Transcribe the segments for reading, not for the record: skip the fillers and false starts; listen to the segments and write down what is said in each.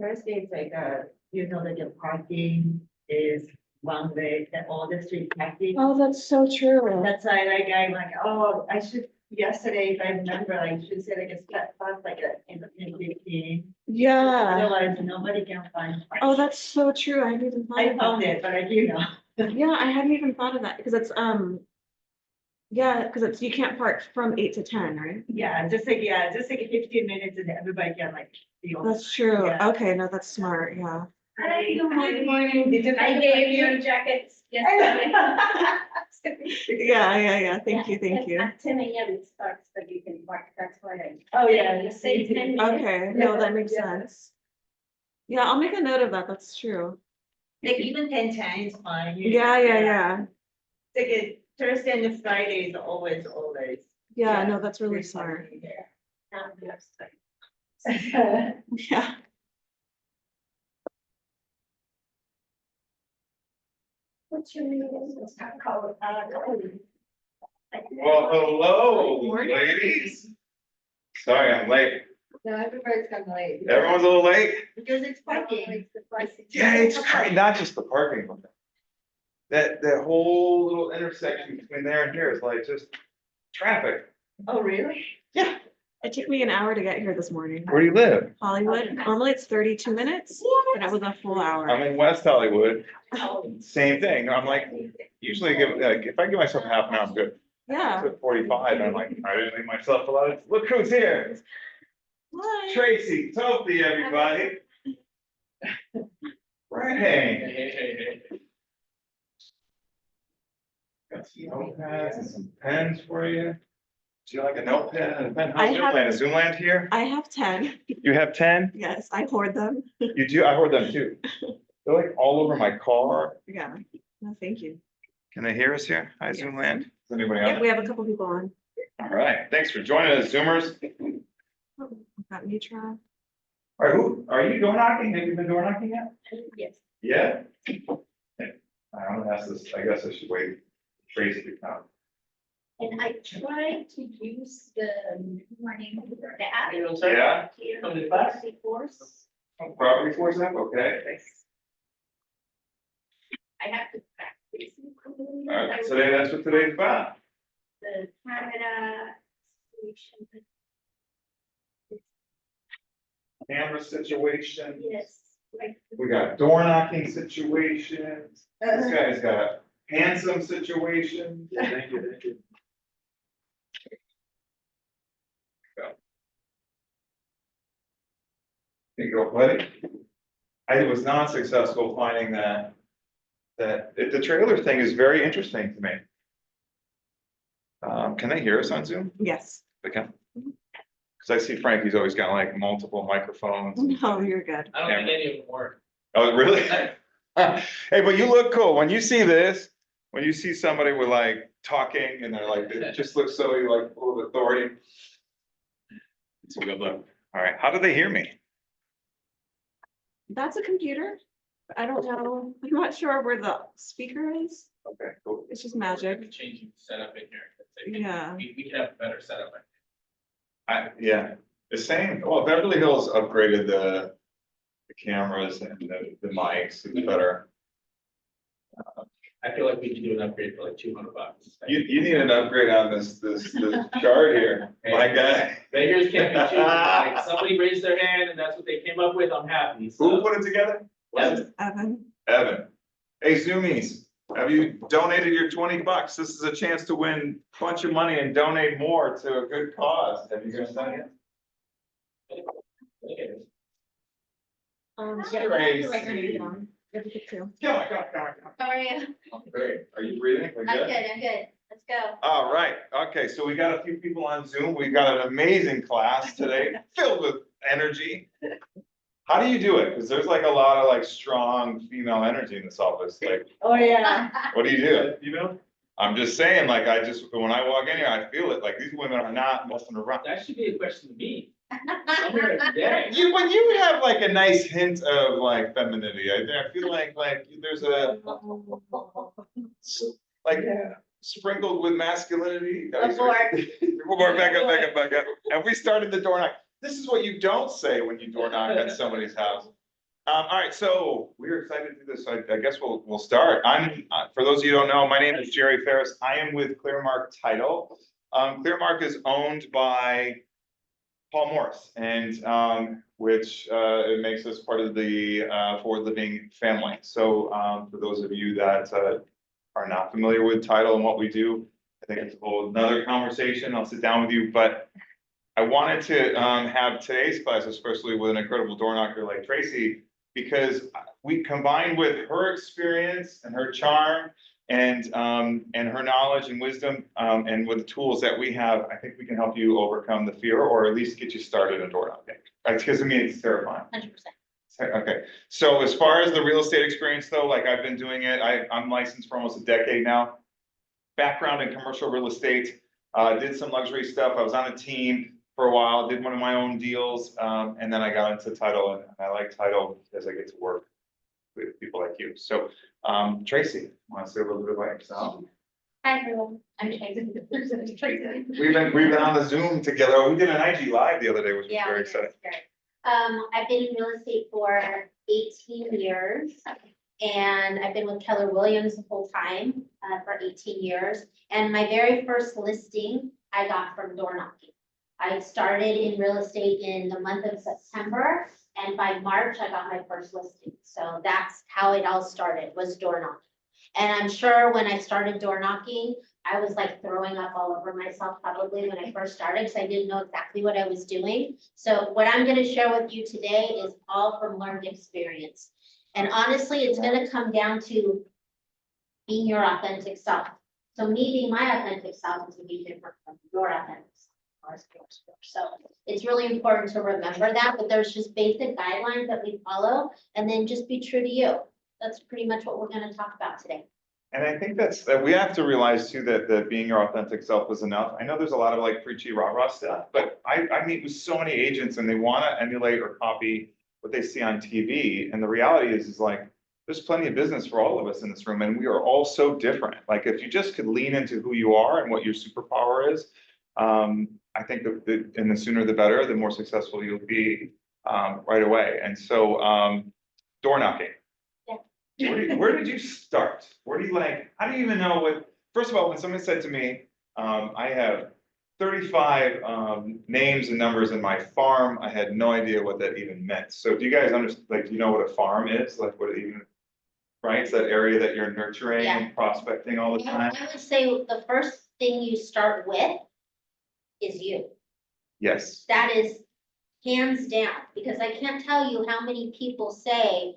Thursday, it's like, like the parking is one way, that all the street parking. Oh, that's so true. That's why like, I'm like, oh, I should, yesterday, if I remember, I should say like a step fast, like in 15. Yeah. Otherwise, nobody can find. Oh, that's so true. I hadn't even thought I of found that. it, but I do know. Yeah, I hadn't even thought of that because it's yeah, because it's you can't park from 8 to 10, right? Yeah, just like 15 minutes and everybody can like. feel. That's true. Yeah. Okay, no, that's smart. Yeah. Hi, good morning. Did you? I gave you jackets yesterday. Yeah. Thank you. At 10 a.m. it starts, but you can park, that's why I. Oh, yeah. You say 10 minutes. Okay, no, that makes Yeah. sense. Yeah, I'll make a note of that. That's true. Like even 10 is fine. Yeah. Like a Thursday and the Friday is always. Yeah, Yeah. no, that's really There's smart. something there. Now we have stuff. Yeah. What's your name? It's not called, Well, hello, Morning. ladies. Sorry, I'm late. No, everybody's come late. Everyone's a little late. Because it's parking. Yeah, it's crazy, not just the parking, but that whole little intersection between there and here is like just traffic. Oh, really? Yeah. It took me an hour to get here this morning. Where do you live? Hollywood. Normally it's 32 minutes, but it was a full hour. I'm in West Hollywood. Same thing. I'm like, usually if I give myself half an hour, I'm good. Yeah. It's at 45, and I'm like, I didn't leave myself a lot of, look who's here. Hi. Tracy, Tofte, everybody. Right. Got some notepads and some pens for you. Do you like a notepad and a pen? I How's have- Zoomland? Is Zoomland here? I have 10. You have 10? Yes, I hoard them. You do? I heard them too. They're like all over my car. Yeah. No, thank you. Can they hear us here? Hi, Yes. Zoomland. Is anybody Yeah, on? we have a couple people on. All right. Thanks for joining us, Zoomers. Oh, got Mitra. All right, who, are you door knocking? Have you been door knocking yet? Yes. Yeah. I don't ask this, I guess I should wait. Tracy to come. And I tried to use the morning, the app. Yeah. Here, Come to class? Property Force. Property force app, okay. I have to practice. All right, today, that's what today's about. The camera situation. Camera situation. Yes, like. We got door knocking situations. This guy's got handsome situations. Thank you. There you go, buddy. I was not successful finding that the trailer thing is very interesting to me. Can they hear us on Zoom? Yes. They can? Cause I see Frankie's always got like multiple microphones. No, you're good. I don't think any of them work. Oh, really? Hey, but you look cool. When you see this, when you see somebody with like talking and they're like, it just looks so like full of authority. It's a good look. All right, how do they hear me? That's a computer. I don't know. I'm not sure where the speaker is. Okay, cool. It's just magic. We're changing the setup in here. Yeah. We could have a better setup. Yeah, the same. Well, Beverly Hills upgraded the cameras and the mics. It's better. I feel like we could do an upgrade for like $200. You need an upgrade on this chart here, my guy. Beggars can't be choosers. Like somebody raised their hand and that's what they came up with, I'm happy. Who So, put it together? Evan. Evan. Evan. Hey, Zoomies, have you donated your $20? This is a chance to win a bunch of money and donate more to a good cause. Have you guys done it? Okay. Yeah, you have to write your name Tracy. down. You have to pick two. Come on. How are you? Great. Are you breathing? We're I'm good. Let's go. All right. Okay, so we got a few people on Zoom. We got an amazing class today, filled with energy. How do you do it? Because there's like a lot of like strong female energy in this office. Like, Oh, yeah. what do you do? You know? I'm just saying, like, when I walk in here, I feel it. Like, these women are not messing around. That should be a question to me. I'm here every day. But you have like a nice hint of like femininity. I feel like there's a like sprinkled with masculinity. More back up. And we started the door knock. This is what you don't say when you door knock at somebody's house. All right, so we're excited to do this. I guess we'll start. For those of you who don't know, my name is Jerry Ferris. I am with Clearmark Title. Clearmark is owned by Paul Morris, and which it makes us part of the Forward Living family. So for those of you that are not familiar with Title and what we do, I think it's a whole another conversation. I'll sit down with you, but I wanted to have today's class, especially with an incredible door knocker like Tracy, because we combined with her experience and her charm and her knowledge and wisdom, and with the tools that we have, I think we can help you overcome the fear, or at least get you started in door knocking. Because I mean, it's terrifying. 100%. Okay, so as far as the real estate experience though, like I've been doing it, I'm licensed for almost a decade now. Background in commercial real estate, did some luxury stuff. I was on a team for a while, did one of my own deals, and then I got into title, and I like title because I get to work with people like you. So, Tracy, want to say a little bit about yourself? Hi, everyone. I'm Tracy. Tracy. We've been on the Zoom together. We did an IG live the other day, which was Yeah, very it's exciting. great. I've been in real estate for 18 years. And I've been with Keller Williams the whole time, for 18 years. And my very first listing I got from door knocking. I started in real estate in the month of September, and by March, I got my first listing. So that's how it all started, was door knocking. And I'm sure when I started door knocking, I was like throwing up all over myself probably when I first started, because I didn't know exactly what I was doing. So what I'm gonna share with you today is all from learned experience. And honestly, it's gonna come down to being your authentic self. So me being my authentic self is to be different from your authentic self. So it's really important to remember that, but there's just basic guidelines that we follow, and then just be true to you. That's pretty much what we're gonna talk about today. And I think that we have to realize too, that being your authentic self is enough. I know there's a lot of like preachy rah-rah stuff, but I meet with so many agents and they wanna emulate or copy what they see on TV. And the reality is like, there's plenty of business for all of us in this room, and we are all so different. Like if you just could lean into who you are and what your superpower is, I think and the sooner the better, the more successful you'll be right away. And so door knocking. Yeah. Where did you start? Where do you like, how do you even know what, first of all, when someone said to me, I have 35 names and numbers in my farm, I had no idea what that even meant. So do you guys understand, like, do you know what a farm is? Like what it even, right? It's that area that you're nurturing Yeah. and prospecting all the time. I would say the first thing you start with is you. Yes. That is hands down, because I can't tell you how many people say,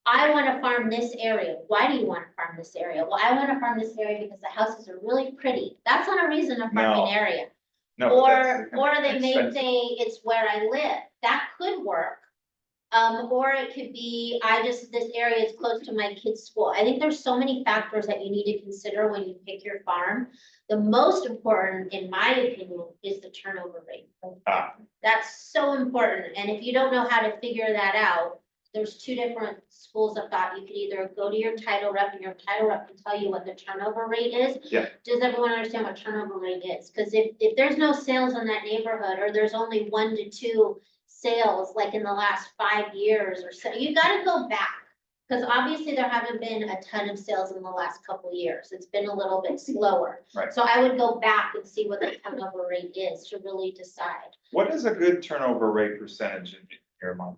I want to farm this area. Why do you want to farm this area? Well, I want to farm this area because the houses are really pretty. That's not a reason to farm an area. No. Or they may expensive. say it's where I live. That could work. Or it could be, this area is close to my kid's school. I think there's so many factors that you need to consider when you pick your farm. The most important, in my opinion, is the turnover rate. That's so important. And if you don't know how to figure that out, there's two different schools of thought. You could either go to your title rep, and your title rep can tell you what the turnover rate is. Yeah. Does everyone understand what turnover rate is? Because if there's no sales in that neighborhood, or there's only 1 to 2 sales like in the last 5 years or so, you gotta go back. Because obviously there haven't been a ton of sales in the last couple of years. It's been a little bit slower. Right. So I would go back and see what the turnover rate is to really decide. What is a good turnover rate percentage in your mind?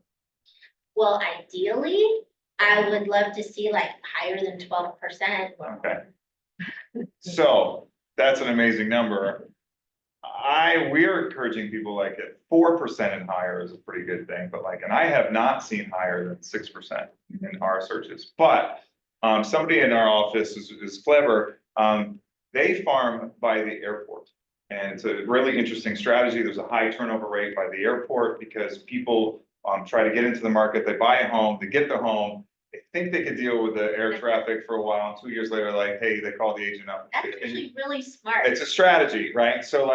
Well, ideally, I would love to see like higher than 12%. Okay. So that's an amazing number. We're encouraging people like at 4% and higher is a pretty good thing, but like, and I have not seen higher than 6% in our searches. But somebody in our office is clever. They farm by the airport. And it's a really interesting strategy. There's a high turnover rate by the airport because people try to get into the market, they buy a home, they get the home, they think they could deal with the air traffic for a while, and 2 years later, like, hey, they call the agent up. That's actually really smart. It's a strategy, right? So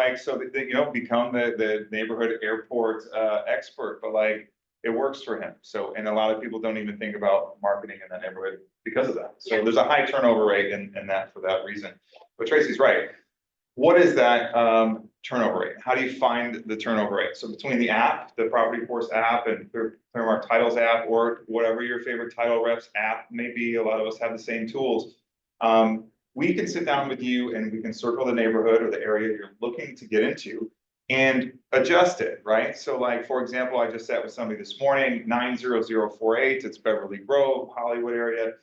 they, become the neighborhood airport expert, but like, it works for him. So, and a lot of people don't even think about marketing in that neighborhood because of that. So Yeah. there's a high turnover rate in that for that reason. But Tracy's right. what is that turnover rate? How do you find the turnover rate? So between the app, the Property Force app and Clearmark Titles app, or whatever your favorite title reps app may be, a lot of us have the same tools. We can sit down with you and we can circle the neighborhood or the area you're looking to get into and adjust it, right? So like, for example, I just sat with somebody this morning, 90048, it's Beverly Grove, Hollywood area.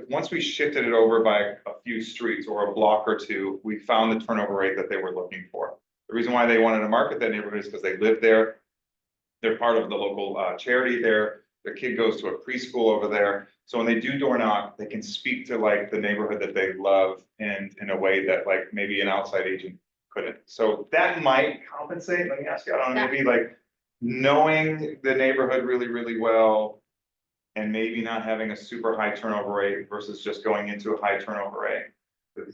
Once we shifted it over by a few streets or a block or two, we found the turnover rate that they were looking for. The reason why they wanted to market that neighborhood is because they live there. They're part of the local charity there. Their kid goes to a preschool over there. So when they do door knock, they can speak to like the neighborhood that they love and in a way that like maybe an outside agent couldn't. So that might compensate. Let me ask you, I don't know, maybe like knowing the neighborhood really, really well. And maybe not having a super high turnover rate versus just going into a high turnover rate.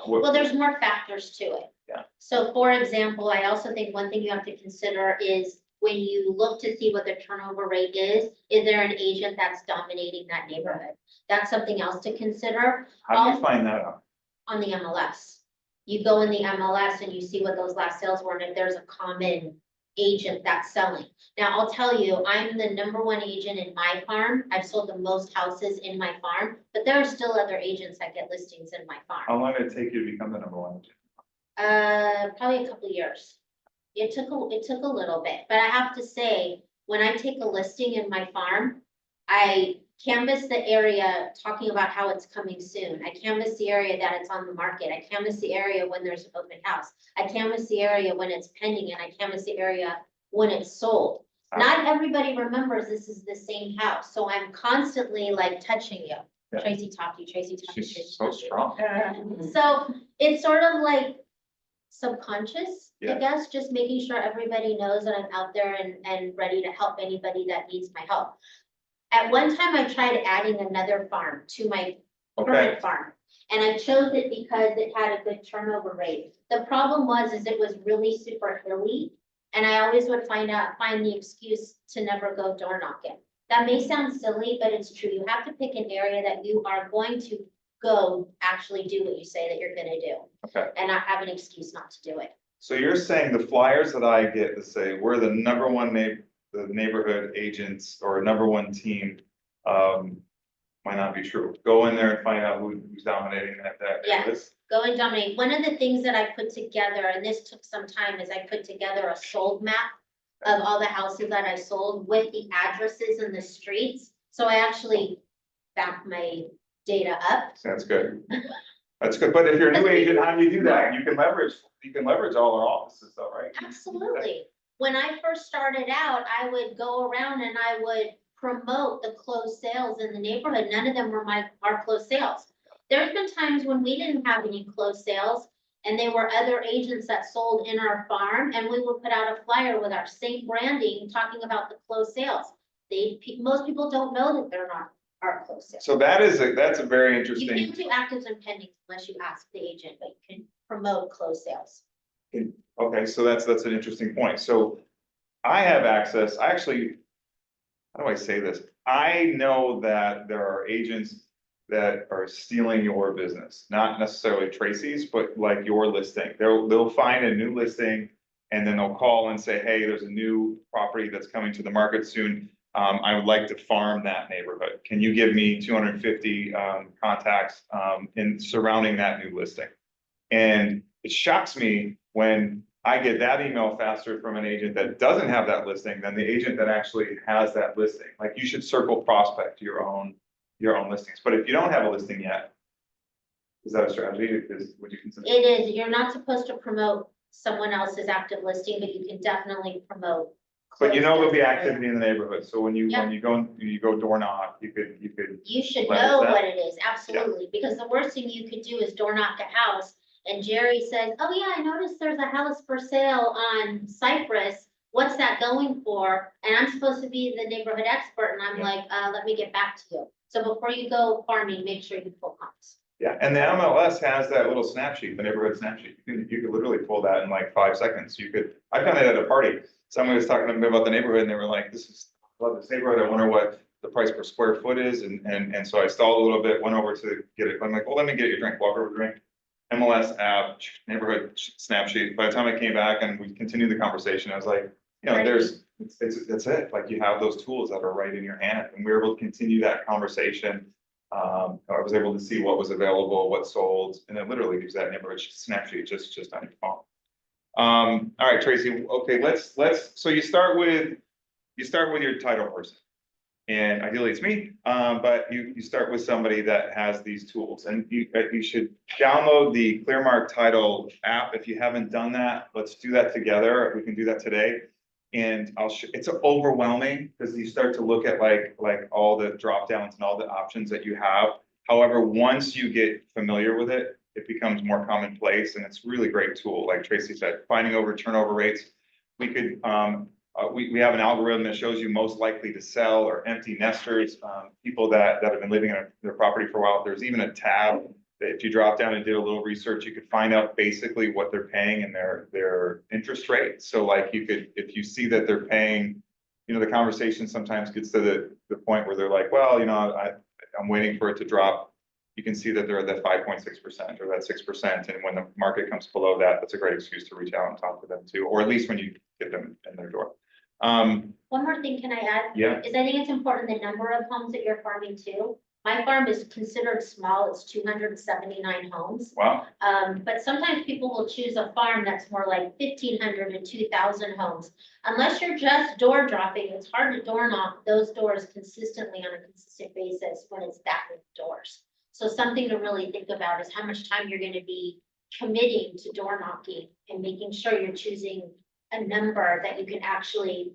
Well, there's more factors to it. Yeah. So for example, I also think one thing you have to consider is when you look to see what the turnover rate is there an agent that's dominating that neighborhood? That's something else to consider. How do you find that out? On the MLS. You go in the MLS and you see what those last sales were, and if there's a common agent that's selling. Now, I'll tell you, I'm the #1 agent in my farm. I've sold the most houses in my farm, but there are still other agents that get listings in my farm. How long did it take you to become the #1 agent? Probably a couple of years. It took a little bit, but I have to say, when I take a listing in my farm, I canvass the area talking about how it's coming soon. I canvass the area that it's on the market. I canvass the area when there's an open house. I canvass the area when it's pending, and I canvass the area when it's sold. Not everybody remembers this is the same house, so I'm constantly like touching you. Yeah. Tracy Tofte, Tracy Tofte, Tracy She's so Tofte. strong. So it's sort of like subconscious, I Yeah. guess, just making sure everybody knows that I'm out there and ready to help anybody that needs my help. At one time, I tried adding another farm to my Okay, current farm. And I chose it because it had a good turnover rate. The problem is it was really super hilly. And I always would find the excuse to never go door knocking. That may sound silly, but it's true. You have to pick an area that you are going to go actually do what you say that you're gonna do. okay. And not have an excuse not to do it. So you're saying the flyers that I get that say, we're the #1 the neighborhood agents or #1 team, might not be true. Go in there and find out who's dominating that Yeah. list. Go and dominate. One of the things that I put together, and this took some time, is I put together a sold map of all the houses that I sold with the addresses and the streets. So I actually backed my data up. That's good. That's good. But if you're a new agent, how do you do that? You can leverage all our offices though, right? Absolutely. When I first started out, I would go around and I would promote the closed sales in the neighborhood. None of them were our closed sales. There's been times when we didn't have any closed sales and there were other agents that sold in our farm, and we would put out a flyer with our same branding talking about the closed sales. Most people don't know that they're not our closed sales. So that's a very You interesting. can't do actives and pendings unless you ask the agent, but you can promote closed sales. Okay, so that's an interesting point. So I have access, how do I say this? I know that there are agents that are stealing your business, not necessarily Tracy's, but like your listing. They'll find a new listing and then they'll call and say, hey, there's a new property that's coming to the market soon. I would like to farm that neighborhood. Can you give me 250 contacts in surrounding that new listing? And it shocks me when I get that email faster from an agent that doesn't have that listing than the agent that actually has that listing. Like you should circle prospect your own listings. But if you don't have a listing yet, is that a strategy? Would you consider? It is, you're not supposed to promote someone else's active listing, but you can definitely promote. But you know there'll be closed sales. activity in the neighborhood. So when you go door knock, you could. You should leverage know that. what it is, absolutely, because the worst thing you could do is door knock a house. And Jerry says, oh yeah, I noticed there's a house for sale on Cypress. What's that going for? And I'm supposed to be the neighborhood expert, and I'm Yeah. like, let me get back to you. So before you go farming, make sure you pull comps. Yeah, and the MLS has that little snap sheet, the neighborhood snap sheet. You could literally pull that in like 5 seconds. I found it at a party. Someone was talking to me about the neighborhood and they were like, I love this neighborhood. I wonder what the price per square foot is. And so I stalled a little bit, went over to get it. I'm like, well, let me get your drink, walk over the drink. MLS app, neighborhood snapshot. By the time I came back and we continued the conversation, I was like, you know, that's it. Like you have those tools that are right in your hand, and we were able to continue that conversation. I was able to see what was available, what sold, and then literally use that neighborhood snapshot just on your phone. All right, Tracy, okay, so you start with your title person. And ideally it's me, but you start with somebody that has these tools, and you should download the ClearMark Title app. If you haven't done that, let's do that together. We can do that today. And it's overwhelming because you start to look at like all the drop downs and all the options that you have. However, once you get familiar with it, it becomes more commonplace, and it's really great tool. Like Tracy said, finding over turnover rates. We could, we have an algorithm that shows you most likely to sell or empty nesters, people that have been living in their property for a while. There's even a tab that if you drop down and did a little research, you could find out basically what they're paying and their interest rate. So like you could, if you see that they're paying, you know, the conversation sometimes gets to the point where they're like, well, you know, I'm waiting for it to drop. You can see that they're at that 5.6% or that 6%. And when the market comes below that, that's a great excuse to reach out and talk to them too, or at least when you get them in their door. One more thing, can I add? Yeah. Is I think it's important the number of homes that you're farming too. My farm is considered small, it's 279 homes. Wow. But sometimes people will choose a farm that's more like 1,500 to 2,000 homes. Unless you're just door dropping, it's hard to door knock those doors consistently on a consistent basis when it's that many doors. So something to really think about is how much time you're gonna be committing to door knocking and making sure you're choosing a number that you can actually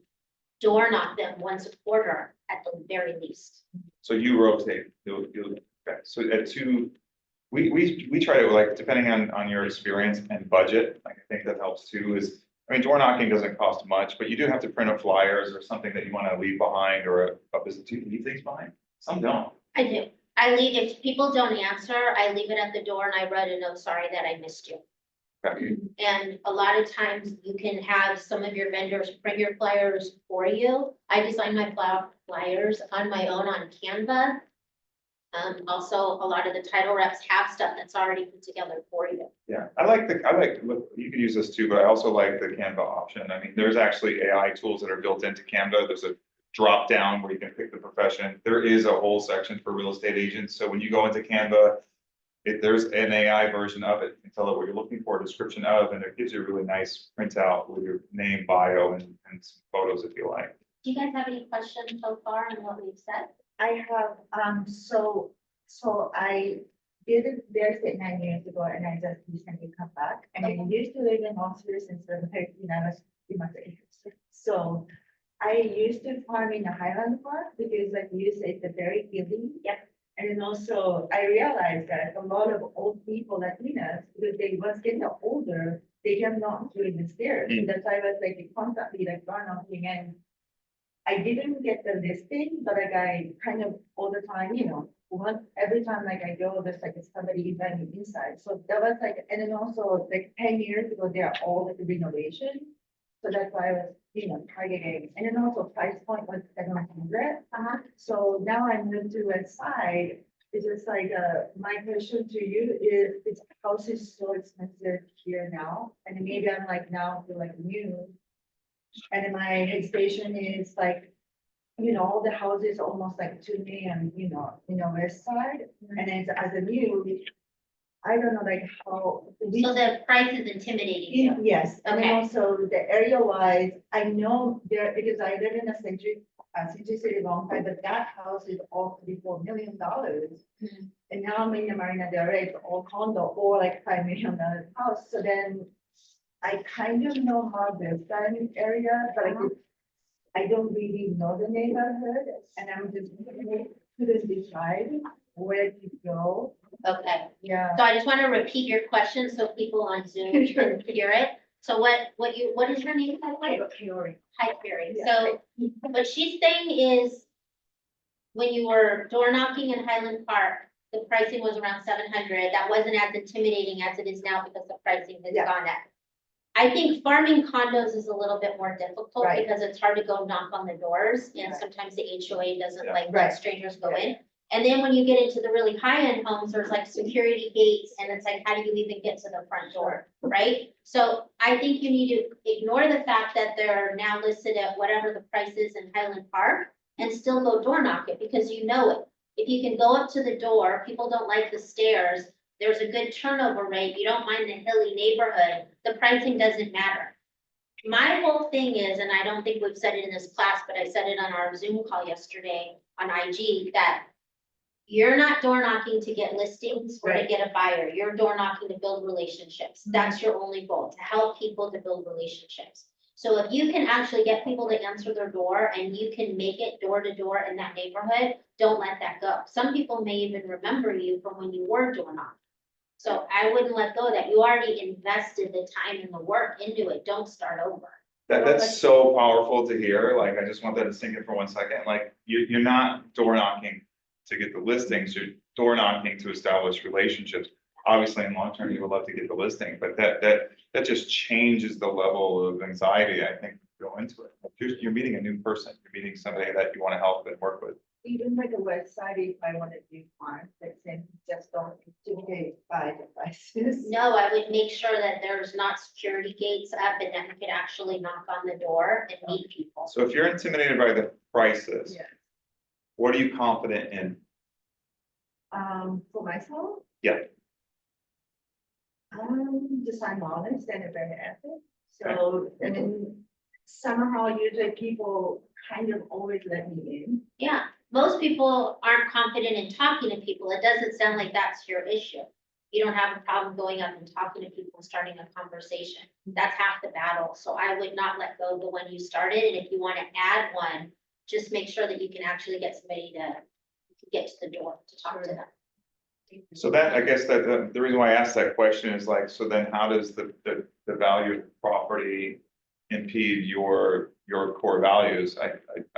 door knock them once a quarter at the very least. So you rotate, okay. So at two, we try to, like, depending on your experience and budget, like, I think that helps too, is, I mean, door knocking doesn't cost much, but you do have to print up flyers or something that you want to leave behind, or a business. Do you leave things behind? Some don't. I do. I leave, if people don't answer, I leave it at the door and I write a note, sorry that I missed you. Okay. And a lot of times you can have some of your vendors print your flyers for you. I design my flyers on my own on Canva. Also, a lot of the title reps have stuff that's already put together for you. Yeah, look, you can use this too, but I also like the Canva option. I mean, there's actually AI tools that are built into Canva. There's a drop down where you can pick the profession. There is a whole section for real estate agents. So when you go into Canva, there's an AI version of it. You can tell it what you're looking for, a description of, and it gives you a really nice printout with your name, bio, and some photos if you like. Do you guys have any questions so far on what we've said? I have, so I did it there 9 years ago, and I just recently come back, and I used to live in Oxford since I was pretty much interested. So I used to farm in the Highland Park because, like you said, it's very healing. Yeah. And then also I realized that a lot of old people, Latinas, because they was getting older, they have not doing the stairs. So that's why I was like constantly like door knocking, and I didn't get the listing, but like I kind of all the time, you know, every time like I go, there's like somebody inviting me inside. So that was like, and then also like 10 years ago, they're all like renovation. So that's why I was, you know, targeting. And then also price point was 700. So now I moved to West Side. It's just like, my question to you is, it's house is so expensive here now. And maybe I'm like now feel like new. And then my hesitation is like, you know, all the houses almost like 2 million, you know, West Side. And then as a new, I don't know, like how. So the price is intimidating you. Yes, and then Okay. also the area wise, I know there, because I live in a Century City long time, but that house is all $3-4 million. Mhm. And now I'm in the Marina Del Rey, it's all condo or like $5 million house. So then I kind of know how this area, but I don't really know the neighborhood, and I'm just couldn't decide where to go. Okay, Yeah. so I just want to repeat your question so people on Zoom can hear it. So what is your name? by the way? Hi, Ferris. Yeah. So what she's saying is when you were door knocking in Highland Park, the pricing was around 700. That wasn't as intimidating as it is now because the pricing has Yeah. gone up. I think farming condos is a little bit more difficult Right. because it's hard to go knock on the doors, and Right. sometimes the HOA doesn't Yeah. like Right. let strangers go in. And then when you get into the really high-end homes, there's like security gates, and it's like, how do you even get to the front door, right? So I think you need to ignore the fact that they're now listed at whatever the price is in Highland Park and still go door knock it, because you know it. If you can go up to the door, people don't like the stairs, there's a good turnover rate, you don't mind the hilly neighborhood, the pricing doesn't matter. My whole thing is, and I don't think we've said it in this class, but I said it on our Zoom call yesterday on IG, that you're not door knocking to get listings or to Right. get a buyer. You're door knocking to build relationships. That's your only goal, to help people to build relationships. So if you can actually get people to answer their door and you can make it door to door in that neighborhood, don't let that go. Some people may even remember you from when you were door knocking. So I wouldn't let go of that. You already invested the time and the work into it. Don't start over. That's so powerful to hear, like, I just want that to sink in for 1 second, like, you're not door knocking to get the listings, you're door knocking to establish relationships. Obviously, in long term, you would love to get the listing, but that just changes the level of anxiety, I think, go into it. You're meeting a new person, you're meeting somebody that you wanna help and work with. Even like a website, if I wanted to find, that saying just don't intimidate by the prices. No, I would make sure that there's not security gates up and that you could actually knock on the door and meet people. So if you're intimidated by the prices, Yeah. what are you confident in? For myself. Yeah. Just I'm honest and very ethic. So, and then somehow usually people kind of always let me in. Yeah, most people aren't confident in talking to people. It doesn't sound like that's your issue. You don't have a problem going up and talking to people and starting a conversation. That's half the battle. So I would not let go of the one you started. And if you want to add one, just make sure that you can actually get somebody to get to the door to talk to them. So that, I guess that the reason why I asked that question is like, so then how does the value of the property impede your core values? I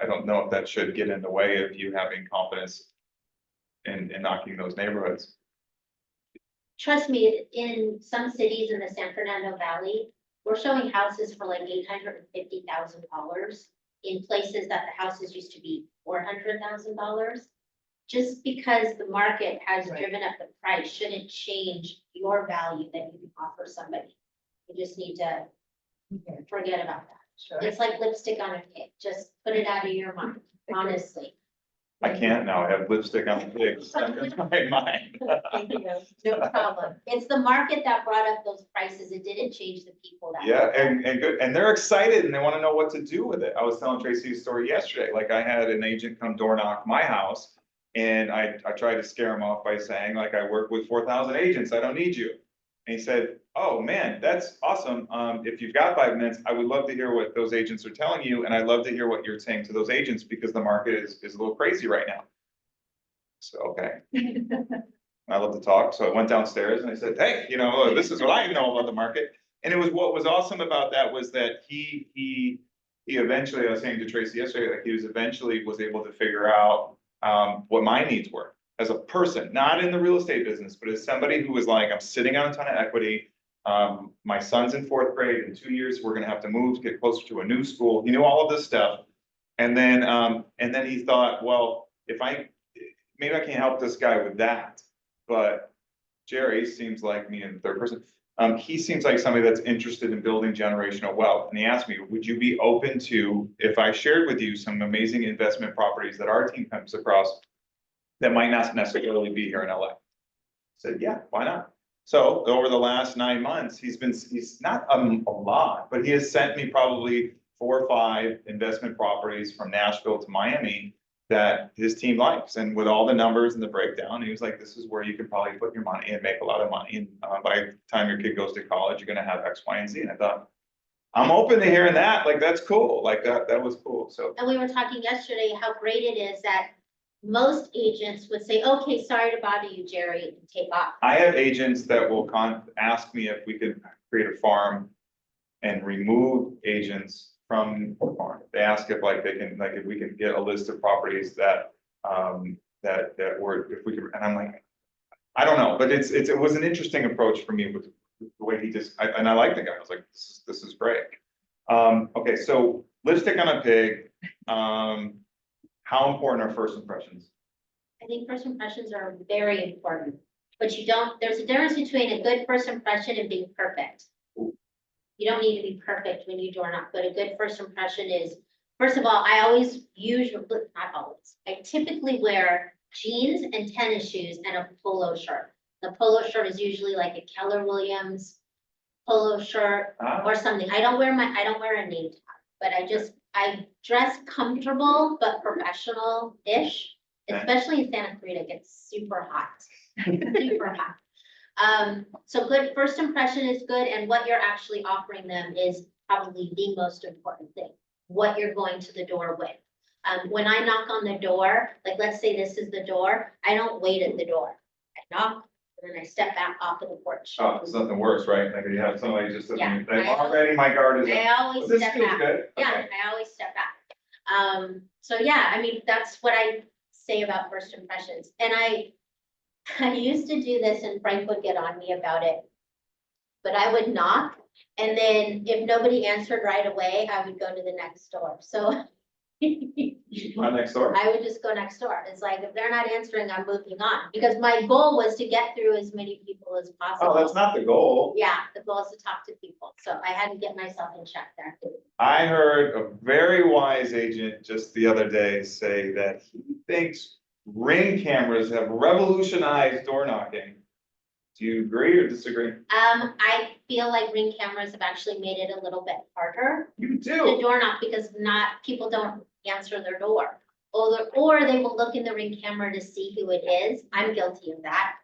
don't know if that should get in the way of you having confidence in knocking those neighborhoods. Trust me, in some cities in the San Fernando Valley, we're showing houses for like $850,000 in places that the houses used to be $400,000. Just because the market has Right. driven up the price shouldn't change your value that you can offer somebody. You just need to Okay, forget about that. sure. It's like lipstick on a cake. Just put it out of your mind, honestly. I can't now, I have lipstick on the pig stuck in my mind. Thank you. No problem. It's the market that brought up those prices. It didn't change the people that. Yeah, and good, and they're excited and they wanna know what to do with it. I was telling Tracy a story yesterday, like I had an agent come door knock my house. And I tried to scare him off by saying, like, I work with 4,000 agents, I don't need you. And he said, oh, man, that's awesome. If you've got 5 minutes, I would love to hear what those agents are telling you, and I'd love to hear what you're saying to those agents, because the market is a little crazy right now. So, okay, I love to talk, so I went downstairs and I said, hey, you know, this is what I know about the market. And it was, what was awesome about that was that he eventually, I was saying to Tracy yesterday, like, he was eventually able to figure out what my needs were as a person, not in the real estate business, but as somebody who was like, I'm sitting on a ton of equity. My son's in 4th grade. In 2 years, we're gonna have to move to get closer to a new school. He knew all of this stuff. And then he thought, well, maybe I can help this guy with that. But Jerry seems like me in the 3rd person. He seems like somebody that's interested in building generational wealth. And he asked me, would you be open to, if I shared with you some amazing investment properties that our team comes across that might not necessarily be here in LA? I said, yeah, why not? So over the last 9 months, he's not a lot, but he has sent me probably 4 or 5 investment properties from Nashville to Miami that his team likes. And with all the numbers and the breakdown, he was like, this is where you can probably put your money and make a lot of money. And by the time your kid goes to college, you're gonna have X, Y, and Z. And I thought, I'm open to hearing that. Like, that's cool. Like, that was cool. So And we were talking yesterday how great it is that most agents would say, okay, sorry to bother you, Jerry, and take off. I have agents that will ask me if we could create a farm and remove agents from the farm. They ask if like they can, like, if we can get a list of properties that were, if we could, and I'm like, I don't know, but it was an interesting approach for me with the way he just, and I like the guy. I was like, this is great. Okay, so lipstick on a pig. How important are first impressions? I think first impressions are very important, but there's a difference between a good first impression and being perfect. You don't need to be perfect when you door knock, but a good first impression is, first of all, I always not always, I typically wear jeans and tennis shoes and a polo shirt. The polo shirt is usually like a Keller Williams polo shirt or something. I don't wear a name tag, but I dress comfortable but professional-ish, especially in Santa Clarita, it gets super hot, super hot. So good, first impression is good, and what you're actually offering them is probably the most important thing, what you're going to the door with. When I knock on the door, like let's say this is the door, I don't wait at the door. I knock, and then I step back off of the porch. Oh, there's nothing worse, right? Like you have somebody just, Yeah, they already, my guard is up. I always But this step feels back. good. Yeah, Okay. I always step back. So yeah, I mean, that's what I say about first impressions. And I used to do this and Frank would get on me about it. But I would knock, and then if nobody answered right away, I would go to the next door. So Right next door. I would just go next door. It's like, if they're not answering, I'm moving on. Because my goal was to get through as many people as possible. Oh, that's not the goal. Yeah, the goal is to talk to people. So I had to get myself in check there. I heard a very wise agent just the other day say that he thinks Ring cameras have revolutionized door knocking. Do you agree or disagree? I feel like Ring cameras have actually made it a little bit harder You to do. door knock because people don't answer their door. Or they will look in the Ring camera to see who it is. I'm guilty of that.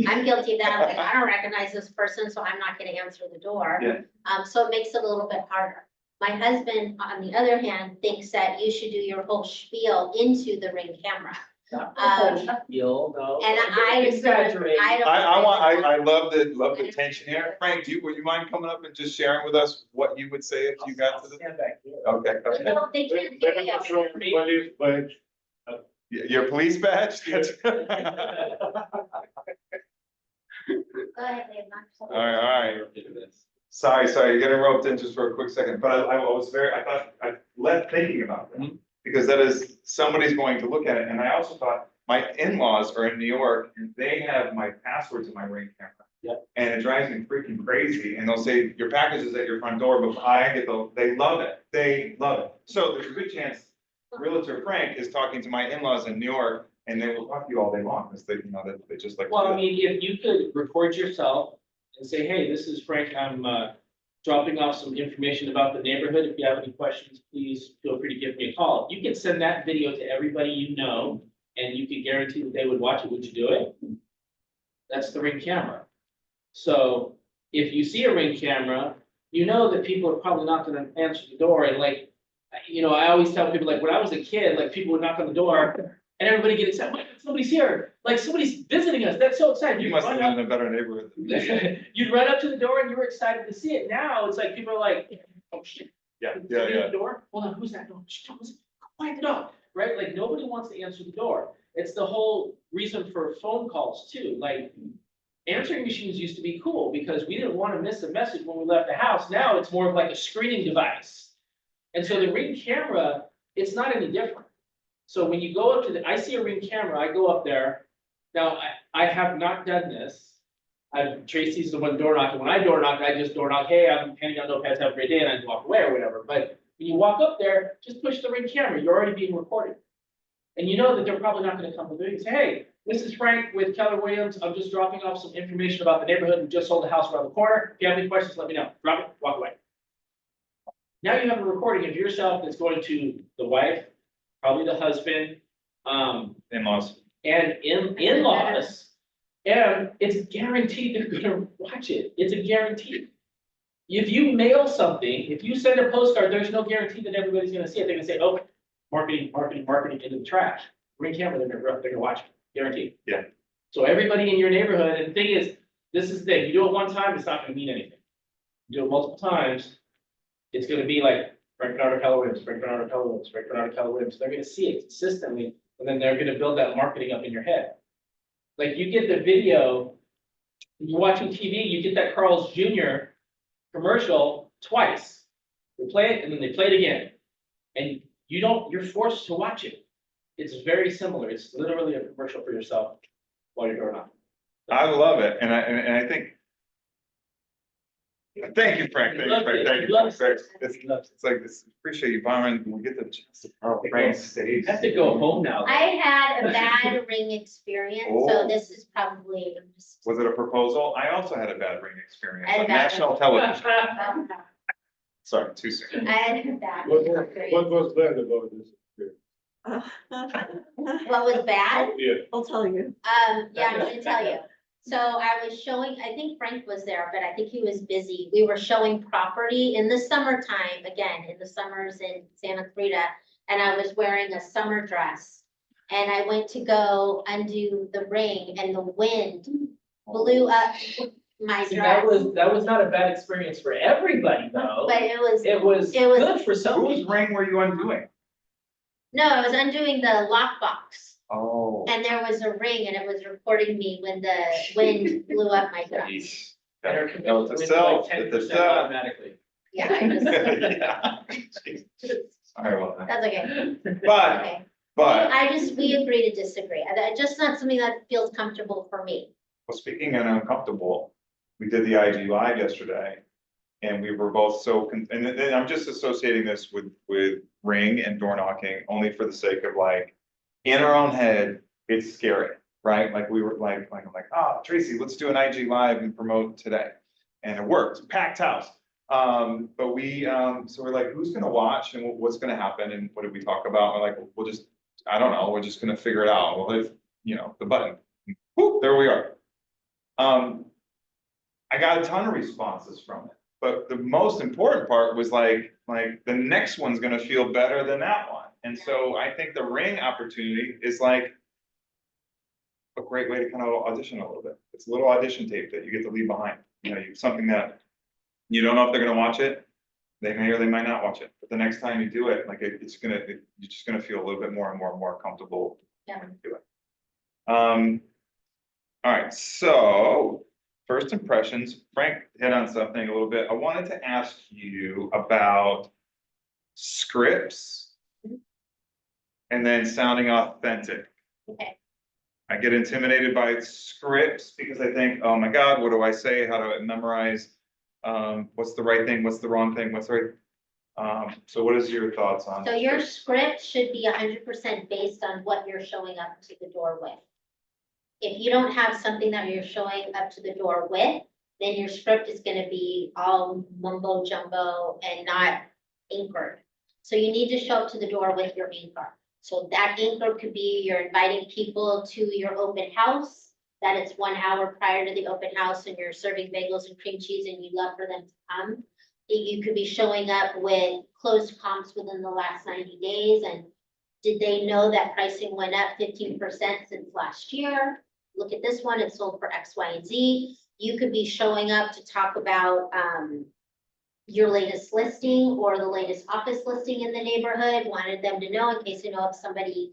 I'm guilty of that. I'm like, I don't recognize this person, so I'm not gonna answer the door. Yeah. So it makes it a little bit harder. My husband, on the other hand, thinks that you should do your whole spiel into the Ring camera. You'll know. And I just don't, Exaggerate. I don't. I love the tension here. Frank, would you mind coming up and just sharing with us what you would say if you got to the? Stand back here. Okay. No, they can't hear you. Your police badge? That's- Go ahead, Dave, knock yourself All right, out. Sorry, you're getting roped in just for a quick second, but I left thinking about that. Because that is, somebody's going to look at it, and I also thought, my in-laws are in New York, and they have my password to my Ring camera. Yep. And it drives me freaking crazy, and they'll say, your package is at your front door, but they love it, so there's a good chance Realtor Frank is talking to my in-laws in New York, and they will talk to you all day long, because they just like. to Well, do I that. mean, if you could record yourself and say, hey, this is Frank, I'm dropping off some information about the neighborhood. If you have any questions, please feel free to give me a call. You can send that video to everybody you know, and you can guarantee that they would watch it. Would you do it? That's the Ring camera. So if you see a Ring camera, you know that people are probably not gonna answer the door. And like, I always tell people, like, when I was a kid, like, people would knock on the door and everybody get excited, "Wait, somebody's here, like, somebody's visiting us, that's so exciting." You must have been in a better neighborhood than me. You'd run up to the door and you were excited to see it. Now it's like people are like, "Oh shit." Yeah, Somebody at the door, hold on, who's that? No, shh, don't listen. Quiet the door, right? Like, nobody wants to answer the door. It's the whole reason for phone calls too. Like, answering machines used to be cool because we didn't want to miss a message when we left the house. Now it's more of like a screening device. And so the Ring camera, it's not any different. So when you go up to I see a Ring camera, I go up there. Now, I have not done this. Tracy's the one door knocking. When I door knock, I just door knock, hey, I'm handing out notepads, have a great day, and I walk away or whatever. But when you walk up there, just push the Ring camera, you're already being recorded. And you know that they're probably not gonna come to you and say, hey, this is Frank with Keller Williams. I'm just dropping off some information about the neighborhood. We just sold the house around the corner. If you have any questions, let me know. Drop it, walk away. Now you have a recording of yourself that's going to the wife, probably the husband, In-laws. and in-laws. And it's guaranteed they're gonna watch it. It's a guarantee. If you mail something, if you send a postcard, there's no guarantee that everybody's gonna see it. They're gonna say, oh, marketing into the trash. Ring camera, they're gonna watch it, guaranteed. Yeah. So everybody in your neighborhood, and the thing is, this is the thing, you do it one time, it's not gonna mean anything. You do it multiple times, it's gonna be like, Frank Bernardo Keller Williams, Frank Bernardo Keller Williams, Frank Bernardo Keller Williams. They're gonna see it consistently, and then they're gonna build that marketing up in your head. Like, you get the video, you're watching TV, you get that Carl's Jr. commercial twice. They play it and then they play it again. And you're forced to watch it. It's very similar. It's literally a commercial for yourself while you're door knocking. I love it, and I think. Thank you, Frank, thank you, Frank, thank you, Frank. It's like, this, appreciate you, Byron, we get the chance to, Frank stays. I have to go home now. though. I had a bad ring experience, Oh. so this is probably. Was it a proposal? I also had a bad ring experience I had a on bad national television, Um, sorry, too soon. I had a bad What experience. was bad about this? What was bad? Yeah. I'll tell you. Yeah, I'm gonna tell you. So I was showing, I think Frank was there, but I think he was busy. We were showing property in the summertime, again, in the summers in Santa Clarita. And I was wearing a summer dress. And I went to go undo the ring and the wind blew up my See, dress. that was not a bad experience for everybody though. But it was, It was it was- good for some Whose people. ring were you undoing? no, I was undoing the lockbox. Oh. And there was a ring and it was recording me when the wind blew up my dress. Jeez. And our Note commitment to went self, like hit the 10% self. automatically. Yeah, I just, Yeah. Sorry about that. that's okay. But, Okay. but, We agree to disagree. Just not something that feels comfortable for me. well, speaking of uncomfortable, we did the IG Live yesterday. And we were both so, and then I'm just associating this with ring and door knocking, only for the sake of like, in our own head, it's scary, right? Like we were like, I'm like, oh, Tracy, let's do an IG Live and promote today. And it worked, packed house. But we, so we're like, who's gonna watch and what's gonna happen and what did we talk about? We're like, we'll just, I don't know, we're just gonna figure it out. We'll hit, the button. Whoop, there we are. I got a ton of responses from it. But the most important part was like the next one's gonna feel better than that one. And so I think the ring opportunity is like a great way to kind of audition a little bit. It's a little audition tape that you get to leave behind. Something that you don't know if they're gonna watch it. They may or they might not watch it, but the next time you do it, like you're just gonna feel a little bit more and more comfortable. Yeah. when you do it. All right, so first impressions, Frank hit on something a little bit. I wanted to ask you about scripts and then sounding authentic. Okay. I get intimidated by scripts because I think, oh my God, what do I say? How do I memorize? What's the right thing? What's the wrong thing? What's the right? So what is your thoughts on? So your script should be 100% based on what you're showing up to the door with. If you don't have something that you're showing up to the door with, then your script is gonna be all mumbo jumbo and not anchored. So you need to show up to the door with your anchor. So that anchor could be you're inviting people to your open house, that it's 1 hour prior to the open house and you're serving bagels and cream cheese and you'd love for them to come. You could be showing up with closed comps within the last 90 days and did they know that pricing went up 15% since last year? Look at this one, it sold for X, Y, and Z. You could be showing up to talk about your latest listing or the latest office listing in the neighborhood, wanted them to know in case they know of somebody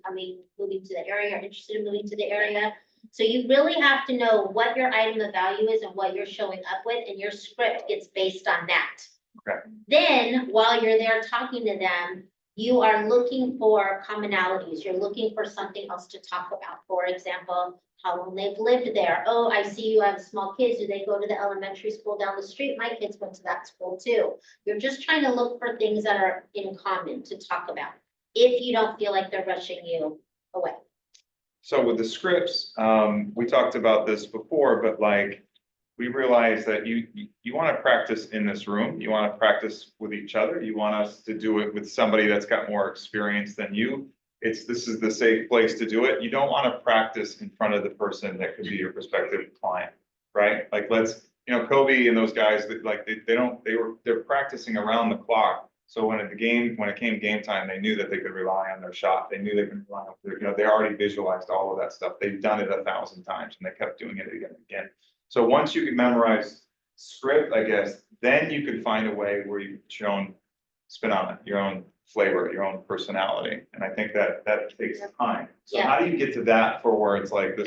moving to the area or interested in moving to the area. So you really have to know what your item of value is and what you're showing up with, and your script gets based on that. Okay. Then, while you're there talking to them, you are looking for commonalities. You're looking for something else to talk about. For example, how long they've lived there. Oh, I see you have small kids. Do they go to the elementary school down the street? My kids went to that school too. You're just trying to look for things that are in common to talk about, if you don't feel like they're rushing you away. So with the scripts, we talked about this before, but like, we realized that you want to practice in this room, you want to practice with each other, you want us to do it with somebody that's got more experience than you. This is the safe place to do it. You don't want to practice in front of the person that could be your prospective client, right? Like Kobe and those guys that like, they're practicing around the clock. So when it came game time, they knew that they could rely on their shot. They knew they could rely on, they already visualized all of that stuff. They've done it 1,000 times and they kept doing it again and again. So once you can memorize script, I guess, then you could find a way where you can spin on it, your own flavor, your own personality. And I think that takes time. So Yeah. how do you get to that for where it's like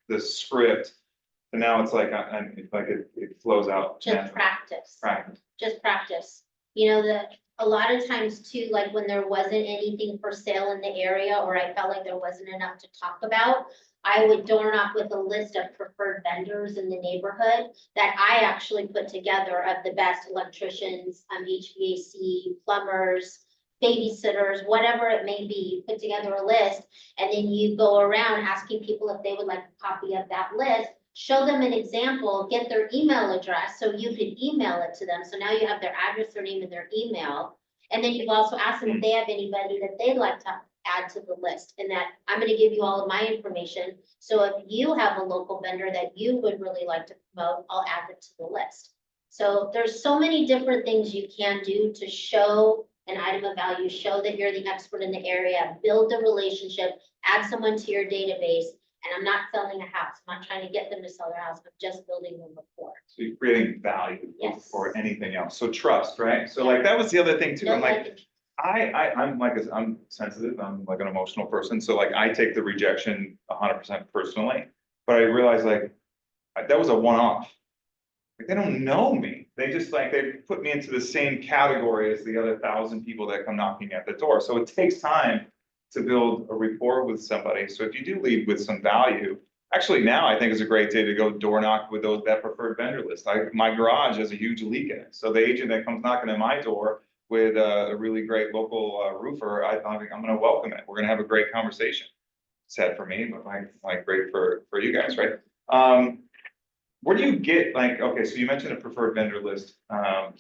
this script, and now it's like, it flows out. Just naturally? practice. Practice. Just practice. You know, a lot of times too, like when there wasn't anything for sale in the area, or I felt like there wasn't enough to talk about, I would door knock with a list of preferred vendors in the neighborhood that I actually put together of the best electricians, HVAC, plumbers, babysitters, whatever it may be. You put together a list, and then you go around asking people if they would like a copy of that list. Show them an example, get their email address, so you could email it to them. So now you have their address, their name, and their email. And then you've also asked them if they have anybody that they'd like to add to the list, and that I'm gonna give you all of my information. So if you have a local vendor that you would really like to promote, I'll add it to the list. So there's so many different things you can do to show an item of value, show that you're the expert in the area, build a relationship, add someone to your database. And I'm not selling a house. I'm not trying to get them to sell their house. I'm just building them rapport. So you're creating value Yes. before anything else. So trust, right? So like, that was the other thing too. I'm like, Nobody- I'm sensitive, I'm like an emotional person, so like I take the rejection 100% personally. But I realize like, that was a one-off. Like, they don't know me, they just like, they put me into the same category as the other 1,000 people that come knocking at the door, so it takes time to build a rapport with somebody. So if you do lead with some value, actually now I think is a great day to go door knock with that preferred vendor list. My garage has a huge leak in it, so the agent that comes knocking at my door with a really great local roofer, I'm gonna welcome it. We're gonna have a great conversation. Sad for me, but like great for you guys, right? Where do you get like, okay, so you mentioned a preferred vendor list. I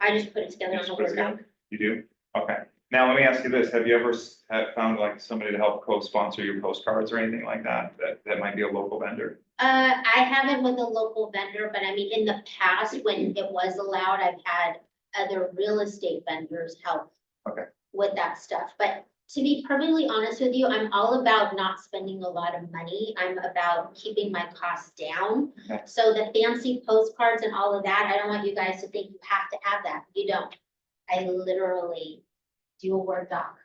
just put it together You on just a put it Word doc. together? You do? Okay. Now, let me ask you this. Have you ever found like somebody to help co-sponsor your postcards or anything like that, that might be a local vendor? I haven't with a local vendor, but I mean, in the past, when it was allowed, I've had other real estate vendors help. Okay. With that stuff, but to be perfectly honest with you, I'm all about not spending a lot of money. I'm about keeping my costs down. Okay. So the fancy postcards and all of that, I don't want you guys to think you have to have that. You don't. I literally do a Word doc.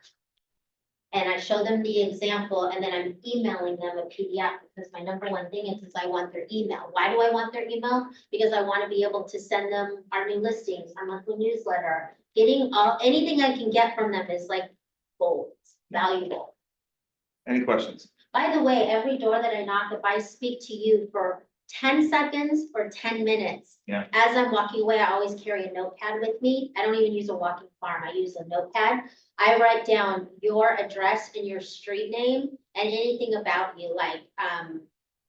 And I show them the example, and then I'm emailing them a PDF, because my number one thing is I want their email. Why do I want their email? Because I want to be able to send them our new listings, our monthly newsletter. Anything I can get from them is like gold, it's valuable. Any questions? By the way, every door that I knock, if I speak to you for 10 seconds or 10 minutes. Yeah. As I'm walking away, I always carry a notepad with me. I don't even use a walking farm. I use a notepad. I write down your address and your street name and anything about you, like,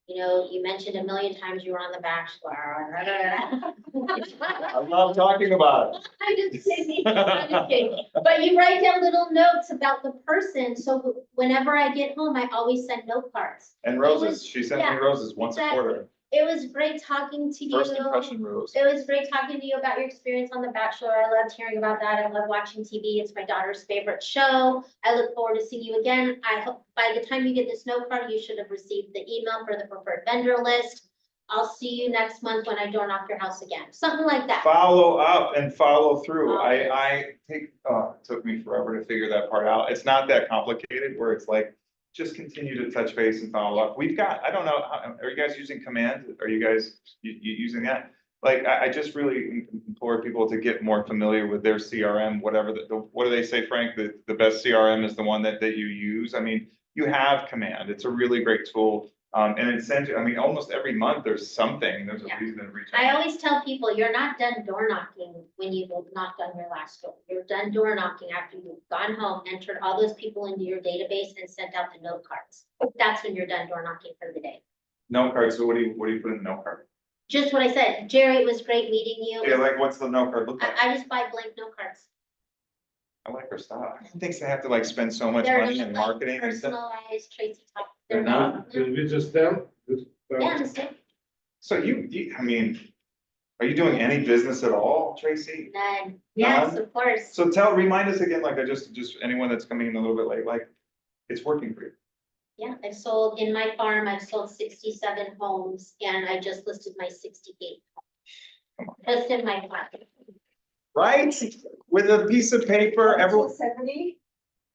you mentioned a million times you were on The Bachelor. I love talking about it. I'm just kidding, I'm just kidding. But you write down little notes about the person, so whenever I get home, I always send note cards. And It roses, was- she sends me yeah, roses once a exactly. quarter. It was great talking to you. First impression rose. It was great talking to you about your experience on The Bachelor. I loved hearing about that. I love watching TV. It's my daughter's favorite show. I look forward to seeing you again. I hope by the time you get this note card, you should have received the email for the preferred vendor list. I'll see you next month when I door knock your house again, something like that. Follow up and follow through. Always. It took me forever to figure that part out. It's not that complicated where it's like, just continue to touch base and follow up. We've got, I don't know, are you guys using Command? Are you guys using that? Like, I just really implore people to get more familiar with their CRM, whatever, what do they say, Frank? The best CRM is the one that you use. I mean, you have Command. It's a really great tool. And it sends you, I mean, almost every month there's something, there's a Yeah. reason to reach I out. always tell people, you're not done door knocking when you've knocked on your last door. You're done door knocking after you've gone home, entered all those people into your database and sent out the note cards. That's when you're done door knocking for the day. Note card, so what do you put in the note card? Just what I said, Jerry, it was great meeting you. Yeah, like, what's the note card look like? I just buy blank note cards. I like her style. I think they have to like spend so much They're money not in like marketing and stuff. personalized, Tracy talk. They're not? We just them? Yeah, just So I mean, are you doing any business at all, Tracy? none. Yes, None? of course. So remind us again, like, just anyone that's coming in a little bit late, like, it's working for you. Yeah, I've sold, in my farm, I've sold 67 homes and I just listed my 68. Come on. Just in my farm. Right? With a piece of paper, everyone. 270,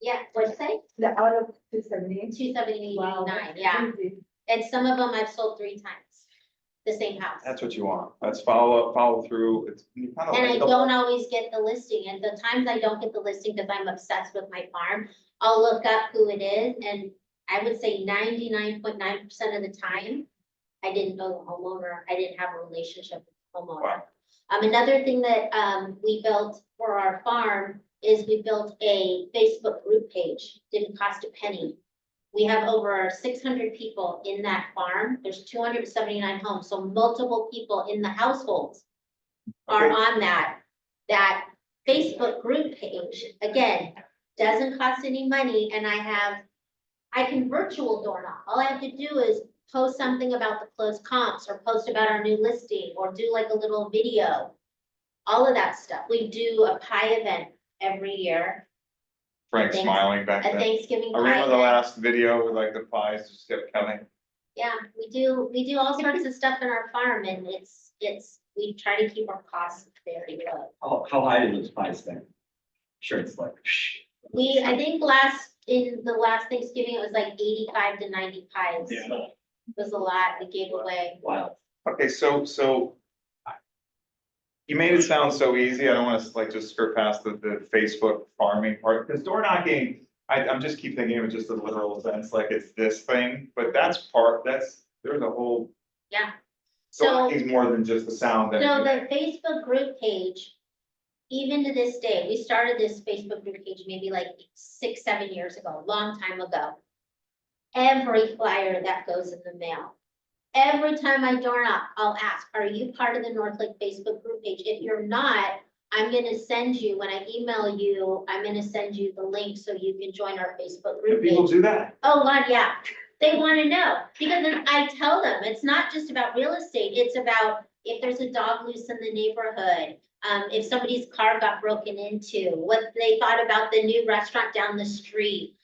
Yeah, what'd you say? the out of 270. 279, Wow, yeah. that's crazy. And some of them I've sold 3 times. the same house. That's what you want. That's follow through. It's you kind of And I like don't always get the listing, and the times I don't get the listing, because I'm obsessed with my farm, I'll look up who it is, and I would say 99.9% of the time, I didn't know the homeowner, I didn't have a relationship with the homeowner. Wow. Another thing that, we built for our farm is we built a Facebook group page, didn't cost a penny. We have over 600 people in that farm, there's 279 homes, so multiple people in the households are Okay. on that Facebook group page. Again, doesn't cost any money, and I can virtual door knock. All I have to do is post something about the closed comps, or post about our new listing, or do like a little video. All of that stuff. We do a pie event every year, Frank Thanks. smiling back a then. Thanksgiving I pie remember the event. last video with like the pies just kept coming. Yeah, we do all sorts of stuff in our farm, and we try to keep our costs very low. How high do those pies then? Sure, it's like. I think in the last Thanksgiving, it was like 85 to 90 pies. Yeah. It was a lot we gave away. Wow. Okay, so you made it sound so easy. I don't want to like just skirt past the Facebook farming part, because door knocking, I'm just keep thinking of it just in a literal sense, like it's this thing, but there's a whole. Yeah. Door So, knocking's more than just the sound. so that the Facebook group page, even to this day, we started this Facebook group page maybe like 6, 7 years ago, a long time ago. Every flyer that goes in the mail, every time I door knock, I'll ask, are you part of the North Lake Facebook group page? If you're not, I'm gonna send you, when I email you, I'm gonna send you the link so you can join our Facebook group people page. do that. Oh, God, yeah. They want to know, because then I tell them, it's not just about real estate, it's about if there's a dog loose in the neighborhood, if somebody's car got broken into, what they thought about the new restaurant down the street,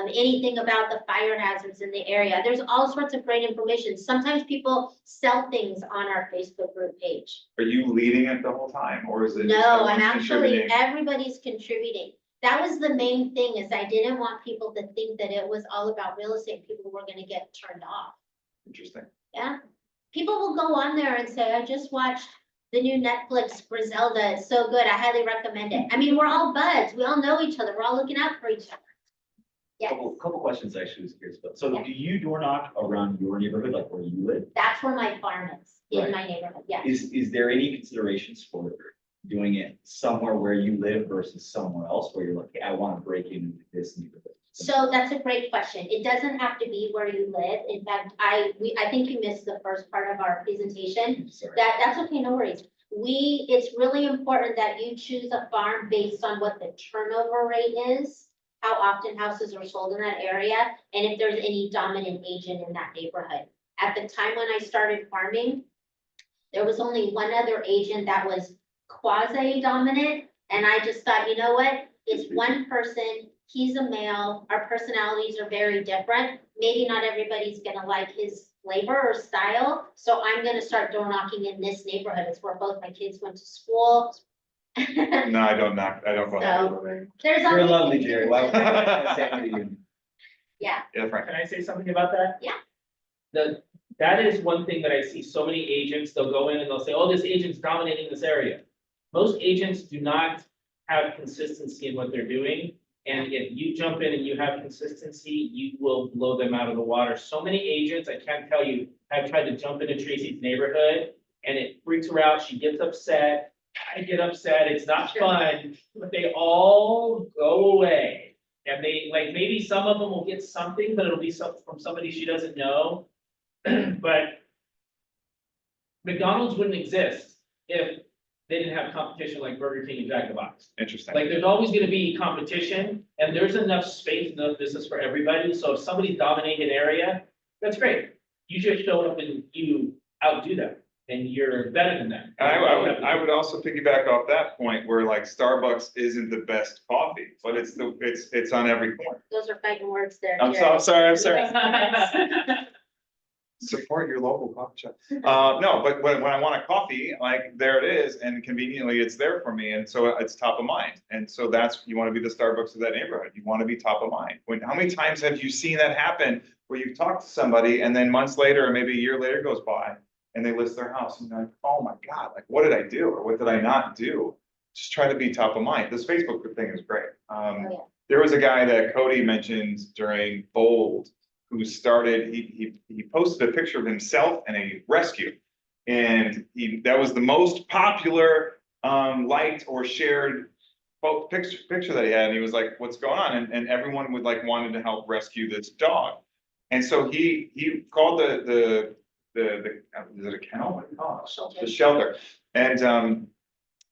anything about the fire hazards in the area. There's all sorts of great information. Sometimes people sell things on our Facebook group page. Are you leading it the whole time, or is it? just No, I'm everyone actually, contributing? everybody's contributing. That was the main thing, is I didn't want people to think that it was all about real estate. People were gonna get turned off. Interesting. Yeah. People will go on there and say, I just watched the new Netflix Griselda. It's so good. I highly recommend it. I mean, we're all buds. We all know each other. We're all looking out for each other. Yeah, Couple questions I actually was curious about. So Yeah. do you door knock around your neighborhood, like where you live? that's where my farm is, in Right. my neighborhood. Yeah. Is there any considerations for doing it somewhere where you live versus somewhere else where you're like, hey, I want to break into this neighborhood? So that's a great question. It doesn't have to be where you live. In fact, I think you missed the first part of our presentation. Sorry. That's okay, no worries. It's really important that you choose a farm based on what the turnover rate is, how often houses are sold in that area, and if there's any dominant agent in that neighborhood. At the time when I started farming, there was only one other agent that was quasi-dominant, and I just thought, you know what? It's one person, he's a male, our personalities are very different. Maybe not everybody's gonna like his flavor or style, so I'm gonna start door knocking in this neighborhood. It's where both my kids went to school. No, I don't knock, I don't go. So- There's You're always. lovely, Jerry. Why would I say to you? Yeah, Yeah, Frank. Can I say something about that? Yeah. That is one thing that I see so many agents, they'll go in and they'll say, oh, this agent's dominating this area. Most agents do not have consistency in what they're doing. And if you jump in and you have consistency, you will blow them out of the water. So many agents, I can't tell you, have tried to jump into Tracy's neighborhood and it freaks her out. She gets upset. I get upset. It's not Sure. fun, but they all go away. And they, like, maybe some of them will get something, but it'll be from somebody she doesn't know. But McDonald's wouldn't exist if they didn't have competition like Burger King and Jack in the Box. Interesting. Like, there's always gonna be competition, and there's enough space, enough business for everybody, so if somebody's dominating an area, that's great. You just show up and you outdo them, and you're better than them. And I would also piggyback off that point where like Starbucks isn't the best coffee, but it's on every corner. those are fighting words there. I'm Jerry. sorry. Support your local coffee shop. No, but when I want a coffee, like there it is, and conveniently it's there for me, and so it's top of mind. And so you want to be the Starbucks of that neighborhood. You want to be top of mind. How many times have you seen that happen where you've talked to somebody and then months later or maybe a year later goes by and they list their house, and you're like, oh my God, like, what did I do, or what did I not do? Just try to be top of mind. This Facebook thing is great. yeah. There was a guy that Cody mentioned during Bold, who started, he posted a picture of himself in a rescue. And that was the most popular, liked or shared picture that he had, and he was like, what's going on? And everyone would like wanted to help rescue this dog. And so he called is it a kennel? What do you call it? The shelter.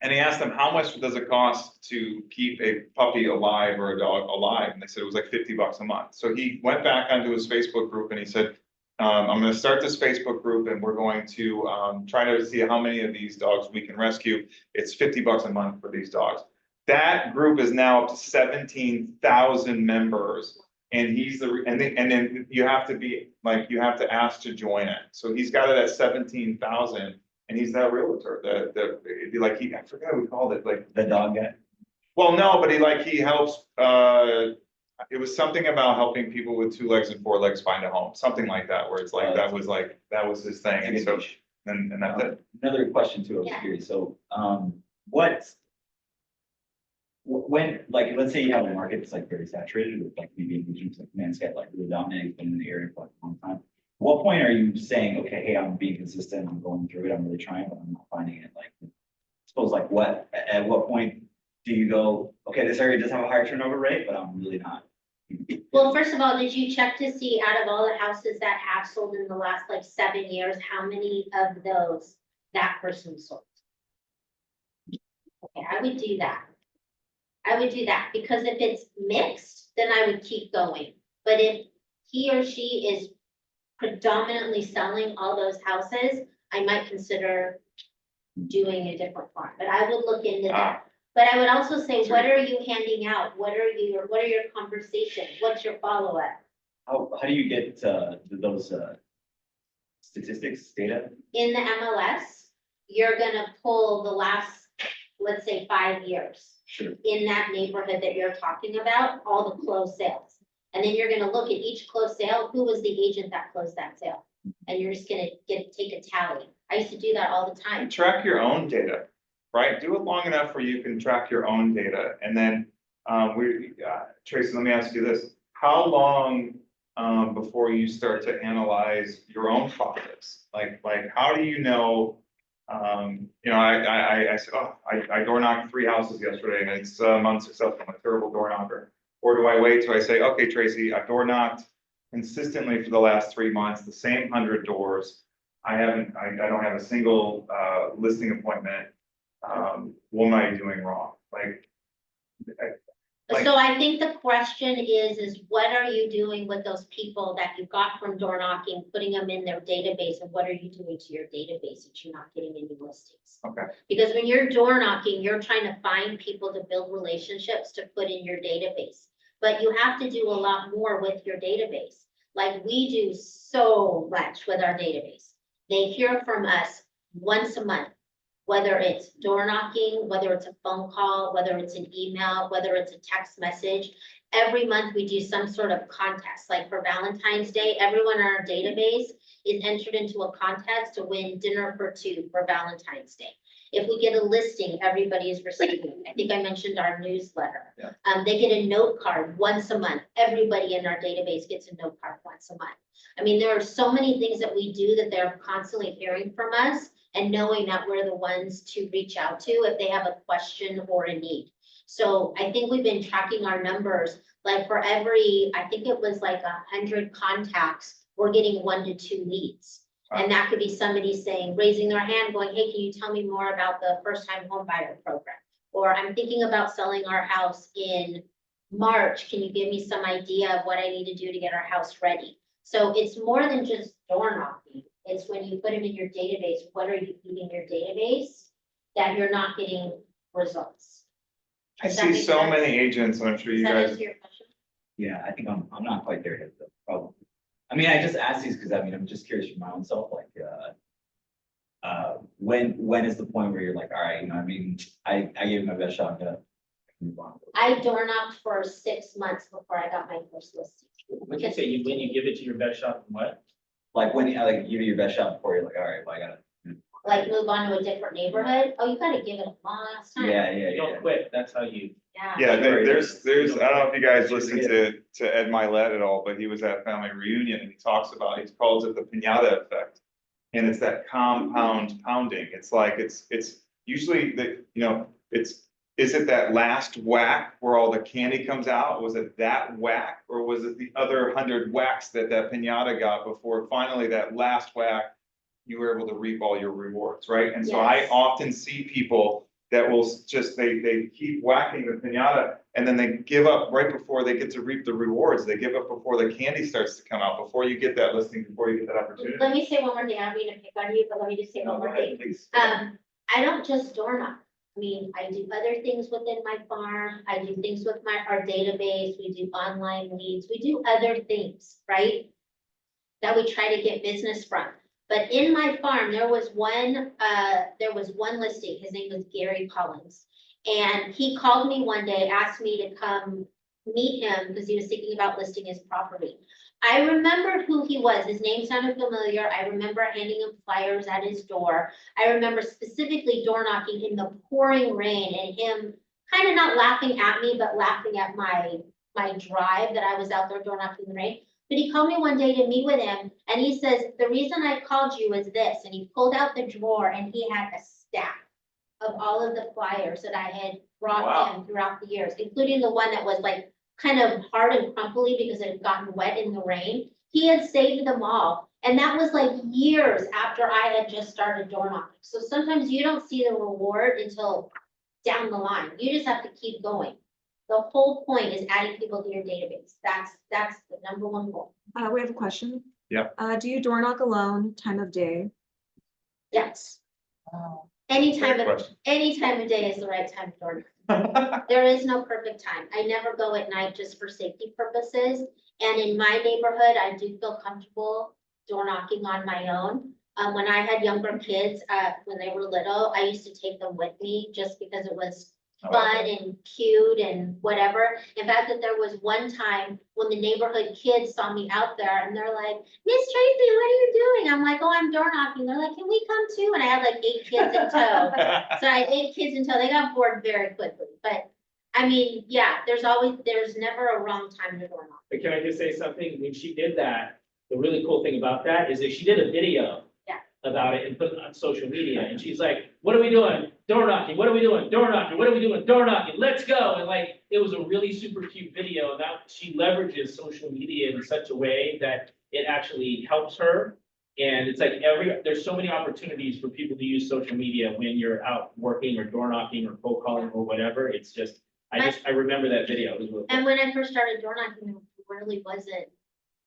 And he asked them, how much does it cost to keep a puppy alive or a dog alive? And they said it was like $50 a month. So he went back onto his Facebook group and he said, I'm gonna start this Facebook group and we're going to try to see how many of these dogs we can rescue. It's $50 a month for these dogs. That group is now up to 17,000 members. And and then you have to be, like, you have to ask to join it. So he's got it at 17,000. And he's that realtor, it'd be like, I forgot what we called it, like, The dog guy. well, no, but he helps, it was something about helping people with 2 legs and 4 legs find a home, something like that, where it's like, that was his thing, and so, and that's it. Another question too, I was Yeah. curious, so, when, like, let's say you have a market that's like very saturated with like maybe engagement, like Manscaped, like really dominating, been in the area for like a long time. What point are you saying, okay, hey, I'm being consistent, I'm going through it, I'm really trying, but I'm not finding it, like, suppose like at what point do you go, okay, this area does have a higher turnover rate, but I'm really not. Well, first of all, did you check to see out of all the houses that have sold in the last like 7 years, how many of those that person sold? Okay, I would do that. Because if it's mixed, then I would keep going. But if he or she is predominantly selling all those houses, I might consider doing a different farm, but I would look into that. But I would also say, what are you handing out? What are your conversations? What's your follow-up? How do you get those statistics, data? In the MLS, you're gonna pull the last, let's say, 5 years. Sure. In that neighborhood that you're talking about, all the closed sales. And then you're gonna look at each closed sale, who was the agent that closed that sale? And you're just gonna take a tally. I used to do that all the time. Track your own data, right? Do it long enough where you can track your own data, and then, Tracy, let me ask you this, how long, before you start to analyze your own profits? Like, how do you know, I said, oh, I door knocked 3 houses yesterday and it's unsuccessful, I'm a terrible door knocker. Or do I wait till I say, okay, Tracy, I've door knocked consistently for the last 3 months, the same 100 doors. I don't have a single listing appointment. What am I doing wrong? Like, So I think the question is what are you doing with those people that you got from door knocking, putting them in their database, and what are you doing to your database that you're not getting any listings? okay, Because when you're door knocking, you're trying to find people to build relationships to put in your database. But you have to do a lot more with your database. Like we do so much with our database. They hear from us once a month, whether it's door knocking, whether it's a phone call, whether it's an email, whether it's a text message. Every month we do some sort of contest, like for Valentine's Day, everyone in our database is entered into a contest to win dinner for 2 for Valentine's Day. If we get a listing, everybody is receiving. I think I mentioned our newsletter. Yeah. They get a note card once a month. Everybody in our database gets a note card once a month. I mean, there are so many things that we do that they're constantly hearing from us and knowing that we're the ones to reach out to if they have a question or a need. So I think we've been tracking our numbers, like for every, I think it was like 100 contacts, we're getting 1 to 2 leads. And that could be somebody saying, raising their hand, going, hey, can you tell me more about the first time home buyer program? Or I'm thinking about selling our house in March. Can you give me some idea of what I need to do to get our house ready? So it's more than just door knocking. It's when you put them in your database, what are you feeding your database that you're not getting results? I Does that see make so sense? many agents, and I'm sure Does you that guys, answer your question? Yeah, I think I'm not quite there yet, though, probably. I mean, I just asked these because I mean, I'm just curious for my own self, like, when is the point where you're like, all right, I mean, I gave my best shot, I'm gonna move on. I door knocked for 6 months before I got my first listing. What'd you say, when you give it to your best shot, and what? Like when, like you do your best shot before you're like, all right, well, I gotta. Like move on to a different neighborhood, oh, you gotta give it a long time. Yeah, You don't quit, that's how you. Yeah, Right. there's, I don't know if you guys listen to Ed Milet at all, but he was at family reunion and he talks about, he calls it the piñata effect. And it's that compound pounding. It's like, it's usually the, you know, is it that last whack where all the candy comes out? Was it that whack? Or was it the other 100 whacks that piñata got before finally that last whack, you were able to reap all your rewards, right? And so I Yes. often see people that will just, they keep whacking the piñata and then they give up right before they get to reap the rewards. They give up before the candy starts to come out, before you get that listing, before you get that opportunity. Let me say one more thing, I don't mean to pick on you, but let me just say one more thing. Please. I don't just door knock. I mean, I do other things within my farm. I do things with our database. We do online leads. We do other things, right? That we try to get business from. But in my farm, there was one listing. His name was Gary Collins. And he called me one day, asked me to come meet him because he was thinking about listing his property. I remembered who he was. His name sounded familiar. I remember handing him flyers at his door. I remember specifically door knocking in the pouring rain and him kind of not laughing at me, but laughing at my drive that I was out there door knocking in the rain. But he called me one day to meet with him and he says, the reason I called you is this. And he pulled out the drawer and he had a stack of all of the flyers that I had brought him throughout the years, including the one that was like kind of hard and crumply because it had gotten wet in the rain. He had saved them all. And that was like years after I had just started door knocking. So sometimes you don't see the reward until down the line. You just have to keep going. The whole point is adding people to your database. That's the number one goal. We have a question. Yeah. Do you door knock alone, time of day? Yes. Any time Great of question. day is the right time to door knock. There is no perfect time. I never go at night just for safety purposes. And in my neighborhood, I do feel comfortable door knocking on my own. When I had younger kids, when they were little, I used to take them with me just because it was fun and cute and whatever. In fact, that there was one time when the neighborhood kids saw me out there and they're like, Miss Tracy, what are you doing? I'm like, oh, I'm door knocking. They're like, can we come too? And I had like 8 kids in tow. So I had 8 kids in tow. They got bored very quickly. But I mean, yeah, there's never a wrong time to door knock. But can I just say something? When she did that, the really cool thing about that is that she did a video about it and put it on social media. And she's like, what are we doing? Door knocking. What are we doing? Door knocking. What are we doing? Door knocking. Let's go. And like, it was a really super cute video. That she leverages social media in such a way that it actually helps her. And it's like there's so many opportunities for people to use social media when you're out working or door knocking or cold calling or whatever. It's just, I remember that video. It was really cool. And when I first started door knocking, it really wasn't,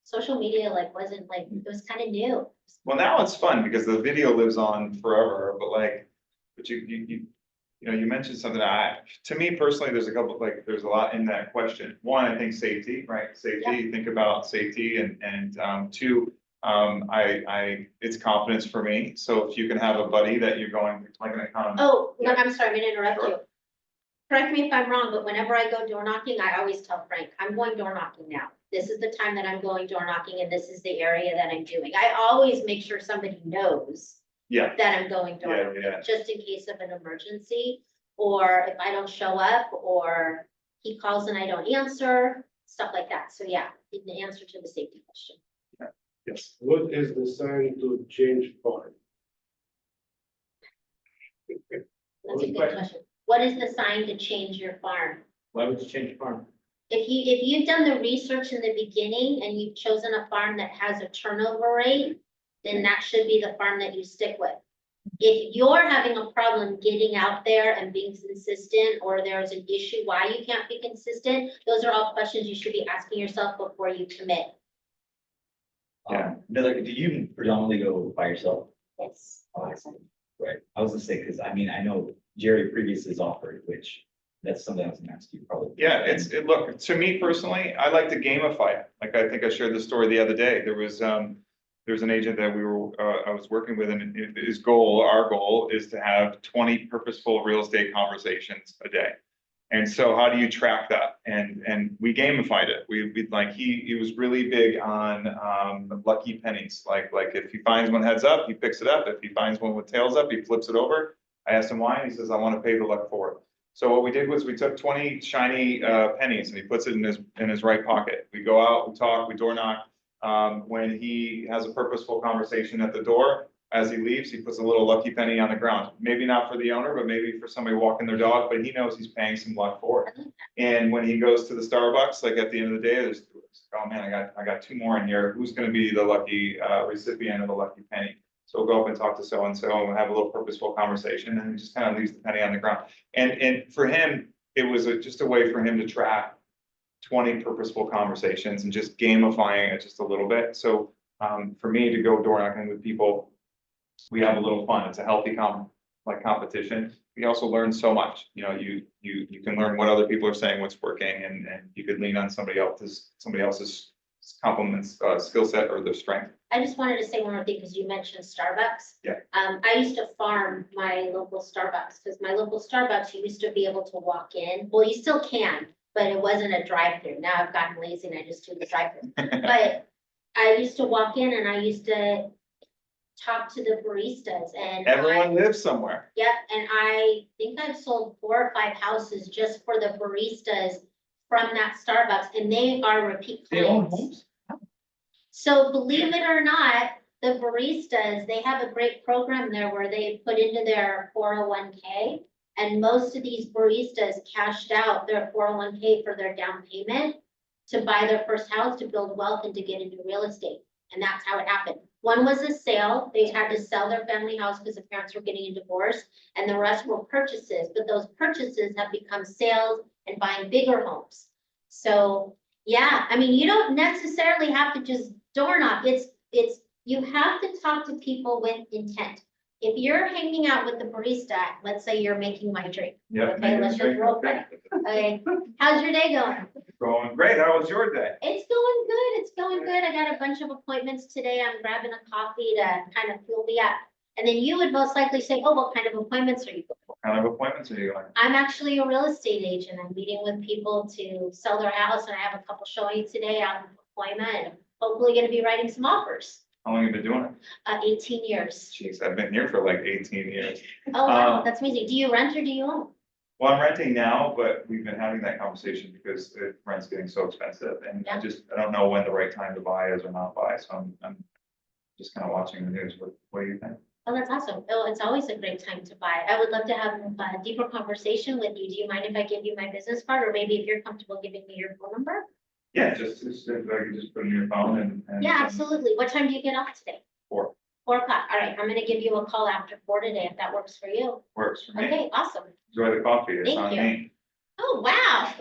social media wasn't like, it was kind of new. Well, now it's fun because the video lives on forever, but you mentioned something to me personally, there's there's a lot in that question. One, I think safety, right? Safety, think about safety and two, it's confidence for me. So if you can have a buddy that you're going, like an economist. Oh, no, I'm sorry, I'm gonna interrupt Sure. you. Correct me if I'm wrong, but whenever I go door knocking, I always tell Frank, I'm going door knocking now. This is the time that I'm going door knocking and this is the area that I'm doing. I always make sure somebody knows Yeah, that I'm going door knocking, just in case of an emergency. Or if I don't show up, or he calls and I don't answer, stuff like that. So yeah, in the answer to the safety question. yes. What is the sign to change farm? That's a good question? question. What is the sign to change your farm? Why would you change your farm? If you've done the research in the beginning and you've chosen a farm that has a turnover rate, then that should be the farm that you stick with. If you're having a problem getting out there and being consistent, or there's an issue why you can't be consistent, those are all questions you should be asking yourself before you commit. Yeah. Another, do you predominantly go by yourself? Yes. Right, I was gonna say, because I mean, I know Jerry previously has offered, which that's something I was gonna ask you probably. Yeah, look, to me personally, I like to gamify it. Like, I think I shared this story the other day. There's an agent that I was working with, and our goal is to have 20 purposeful real estate conversations a day. And so how do you track that? And we gamified it. We like, he was really big on, lucky pennies. Like if he finds one heads up, he picks it up. If he finds one with tails up, he flips it over. I asked him why, and he says, I want to pay the luck forward. So what we did was we took 20 shiny, pennies and he puts it in his right pocket. We go out, we talk, we door knock. When he has a purposeful conversation at the door, as he leaves, he puts a little lucky penny on the ground. Maybe not for the owner, but maybe for somebody walking their dog, but he knows he's paying some luck for it. And when he goes to the Starbucks, like at the end of the day, there's, oh man, I got 2 more in here. Who's gonna be the lucky, recipient of the lucky penny? So we'll go up and talk to so-and-so and we'll have a little purposeful conversation and he just kind of leaves the penny on the ground. And for him, it was just a way for him to track 20 purposeful conversations and just gamifying it just a little bit. So for me to go door knocking with people, we have a little fun. It's a healthy competition. We also learn so much. You know, you can learn what other people are saying, what's working, and you could lean on somebody else's compliments, skill set or their strength. I just wanted to say one more thing, because you mentioned Starbucks. Yeah. I used to farm my local Starbucks, because my local Starbucks, you used to be able to walk in. Well, you still can, but it wasn't a drive-through. Now I've gotten lazy and I just do the drive-through. But I used to walk in and I used to talk to the baristas and. Everyone lives somewhere. Yep, and I think I've sold 4 or 5 houses just for the baristas from that Starbucks, and they are repeat They own clients. homes. So believe it or not, the baristas, they have a great program there where they put into their 401k. And most of these baristas cashed out their 401k for their down payment to buy their first house, to build wealth and to get into real estate. And that's how it happened. One was a sale. They had to sell their family house because the parents were getting a divorce, and the rest were purchases. But those purchases have become sales and buying bigger homes. So yeah, I mean, you don't necessarily have to just door knock. You have to talk to people with intent. If you're hanging out with the barista, let's say you're making my drink. Yep. Okay, let's just roll with it. Okay, how's your day going? Going great. How was your day? It's going good. It's going good. I got a bunch of appointments today. I'm grabbing a coffee to kind of fuel me up. And then you would most likely say, oh, what kind of appointments are you going for? What kind of appointments are you going? I'm actually a real estate agent. I'm meeting with people to sell their house, and I have a couple showing today out in Pacoima, and hopefully gonna be writing some offers. How long have you been doing it? 18 years. Jeez, I've been here for like 18 years. Oh, wow, that's amazing. Do you rent or do you own? Well, I'm renting now, but we've been having that conversation because the rent's getting so expensive and Yeah. I don't know when the right time to buy is or not buy. So I'm just kind of watching the news. What do you think? Oh, that's awesome. Oh, it's always a great time to buy. I would love to have a deeper conversation with you. Do you mind if I give you my business card, or maybe if you're comfortable giving me your phone number? Yeah, just if I could just put it in your phone and. Yeah, absolutely. What time do you get off today? 4 4 o'clock. All right, I'm gonna give you a call after 4 today, if that works for you. works for me. Okay, awesome. Enjoy the coffee. It's Thank on you. me. Oh, wow.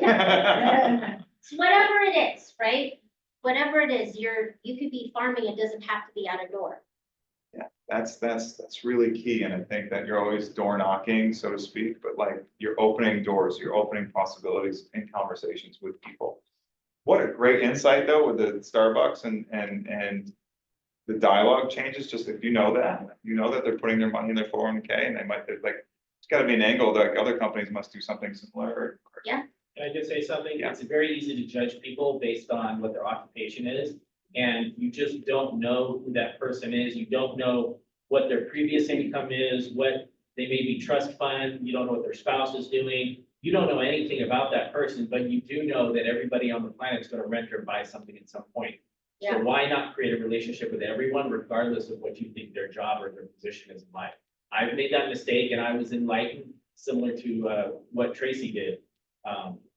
Whatever it is, right? Whatever it is, you could be farming, it doesn't have to be out of door. That's really key. And I think that you're always door knocking, so to speak, but like you're opening doors, you're opening possibilities in conversations with people. What a great insight though with the Starbucks and the dialogue changes, just if you know that they're putting their money in their 401k and they might, like, it's gotta be an angle that other companies must do something similar. Yeah. Can I just say something? Yeah. It's very easy to judge people based on what their occupation is. And you just don't know who that person is. You don't know what their previous income is, what they may be trust fund. You don't know what their spouse is doing. You don't know anything about that person, but you do know that everybody on the planet is going to rent or buy something at some point. Yeah. So why not create a relationship with everyone, regardless of what you think their job or their position is in life? I've made that mistake and I was enlightened, similar to what Tracy did.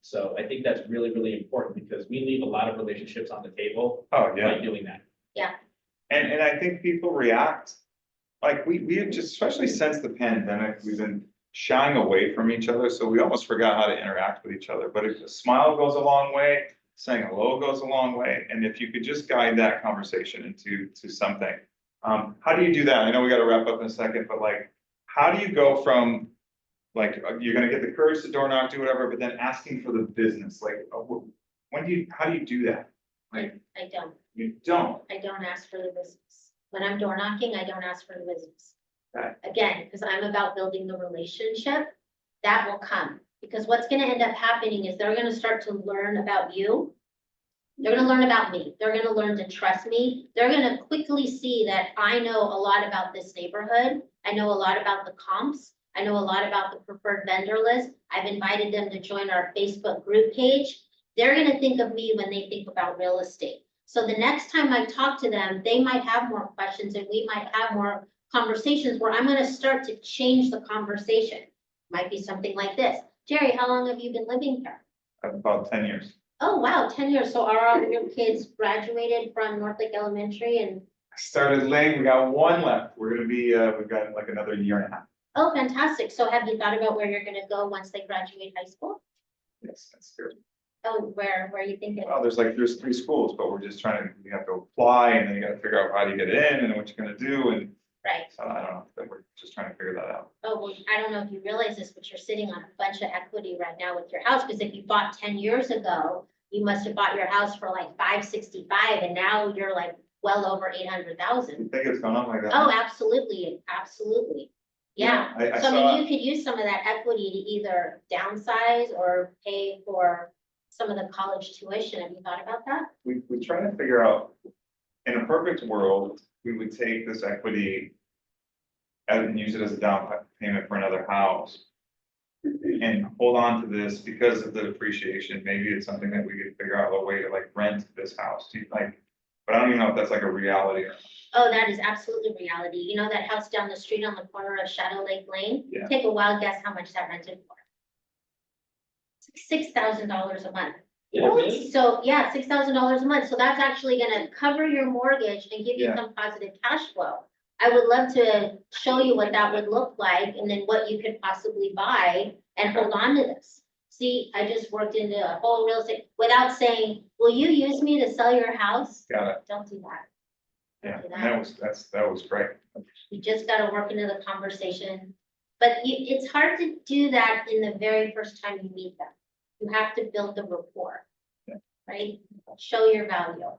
So I think that's really, really important because we leave a lot of relationships on the table Oh, yeah. by doing that. And I think people react, like we have just, especially since the pandemic, we've been shying away from each other. So we almost forgot how to interact with each other. But if a smile goes a long way, saying hello goes a long way. And if you could just guide that conversation into something. How do you do that? I know we got to wrap up in a second, but like, how do you go from like, you're gonna get the courage to door knock, do whatever, but then asking for the business, like, how do you do that? Like, I don't. you don't. I don't ask for the business. When I'm door knocking, I don't ask for the business. Okay. Again, because I'm about building the relationship, that will come. Because what's gonna end up happening is they're gonna start to learn about you. They're gonna learn about me. They're gonna learn to trust me. They're gonna quickly see that I know a lot about this neighborhood. I know a lot about the comps. I know a lot about the preferred vendor list. I've invited them to join our Facebook group page. They're gonna think of me when they think about real estate. So the next time I talk to them, they might have more questions and we might have more conversations where I'm gonna start to change the conversation. Might be something like this. Jerry, how long have you been living here? About 10 years. Oh, wow, 10 years. So are all your kids graduated from North Lake Elementary and, I started late, we got one left. We're gonna be, we've got like another year and a half. oh, fantastic. So have you thought about where you're gonna go once they graduate high school? Yes, that's good. Oh, where are you thinking? Well, there's 3 schools, but we're just trying to, you have to apply and then you gotta figure out how to get in and what you're gonna do and Right. so I don't know, but we're just trying to figure that out. Oh, well, I don't know if you realize this, but you're sitting on a bunch of equity right now with your house, because if you bought 10 years ago, you must have bought your house for like 565, and now you're like well over 800,000. You think it's going on like that? Oh, absolutely, absolutely. Yeah, I so I saw, mean, you could use some of that equity to either downsize or pay for some of the college tuition. Have you thought about that? we try to figure out, in a perfect world, we would take this equity and use it as a down payment for another house. And hold on to this because of the depreciation. Maybe it's something that we could figure out a way to like rent this house. Do you like, but I don't even know if that's like a reality or not. Oh, that is absolutely reality. You know that house down the street on the corner of Shadow Lake Lane? Yeah. Take a wild guess how much that rented for. $6,000 a month. Yeah, really? So, yeah, $6,000 a month. So that's actually gonna cover your mortgage and give you Yeah. some positive cash flow. I would love to show you what that would look like and then what you could possibly buy and hold on to this. See, I just worked into a whole real estate without saying, will you use me to sell your house? Got it. Don't do that. Yeah, Do and that was great. You just gotta work into the conversation. But it's hard to do that in the very first time you meet them. You have to build the rapport. Yeah. Right? Show your value.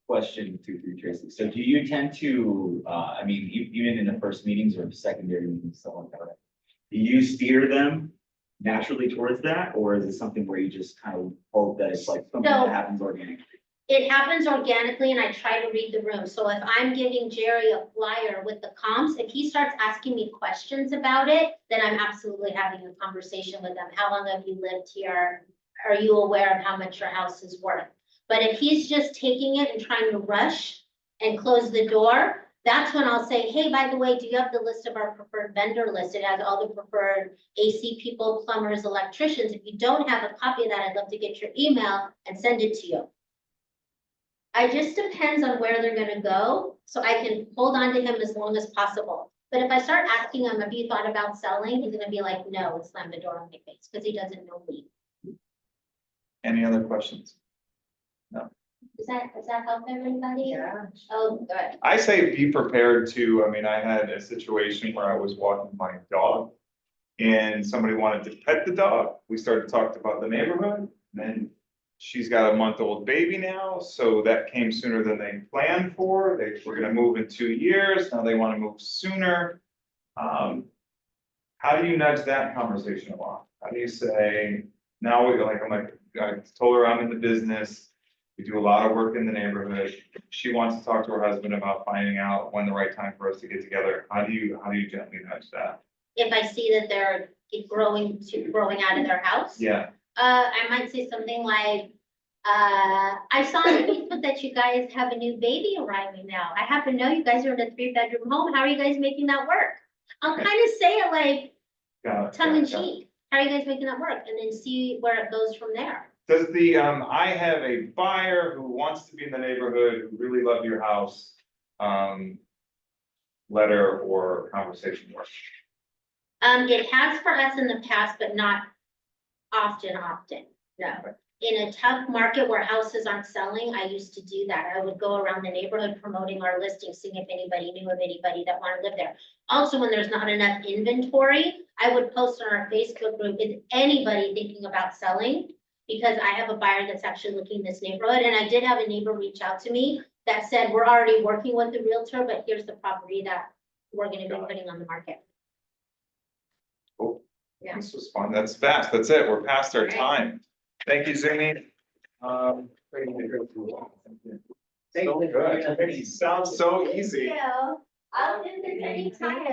Question 2 for you, Tracy. So do you tend to, I mean, even in the first meetings or the secondary meetings, so on, do you steer them naturally towards that? Or is it something where you just kind of hope that it's like something No. that happens organically? It happens organically and I try to read the room. So if I'm giving Jerry a flyer with the comps, if he starts asking me questions about it, then I'm absolutely having a conversation with them. How long have you lived here? Are you aware of how much your house is worth? But if he's just taking it and trying to rush and close the door, that's when I'll say, hey, by the way, do you have the list of our preferred vendor list? It has all the preferred AC people, plumbers, electricians. If you don't have a copy of that, I'd love to get your email and send it to you. It just depends on where they're gonna go, so I can hold on to him as long as possible. But if I start asking him, have you thought about selling? He's gonna be like, no, and slam the door on my face, because he doesn't know me. Any other questions? Does that help everybody? Yeah. Oh, good. I say be prepared to, I mean, I had a situation where I was walking my dog. And somebody wanted to pet the dog. We started talking about the neighborhood, and then she's got a month-old baby now, so that came sooner than they planned for. They were gonna move in 2 years, now they wanna move sooner. How do you nudge that conversation along? How do you say, now we like, I told her I'm in the business. We do a lot of work in the neighborhood. She wants to talk to her husband about finding out when the right time for us to get together. How do you gently nudge that? If I see that they're growing out of their house. Yeah, I might say something like, I saw on Facebook that you guys have a new baby arriving now. I happen to know you guys are in a 3-bedroom home. How are you guys making that work? I'll kind of say it like got it. tongue in got it. cheek. How are you guys making that work? And then see where it goes from there. Does the, I have a buyer who wants to be in the neighborhood, who really loved your house, letter or conversation work? It has for us in the past, but not often, no. In a tough market where houses aren't selling, I used to do that. I would go around the neighborhood promoting our listing, seeing if anybody knew of anybody that wanted to live there. Also, when there's not enough inventory, I would post on our Facebook group, is anybody thinking about selling? Because I have a buyer that's actually looking in this neighborhood, and I did have a neighbor reach out to me that said, we're already working with the realtor, but here's the property that we're gonna be putting on the market. Cool. Yeah. This was fun. That's fast. That's it. We're past our time. Thank you, Zuni. Thank you. So good. Sounds so easy. I'll do this anytime.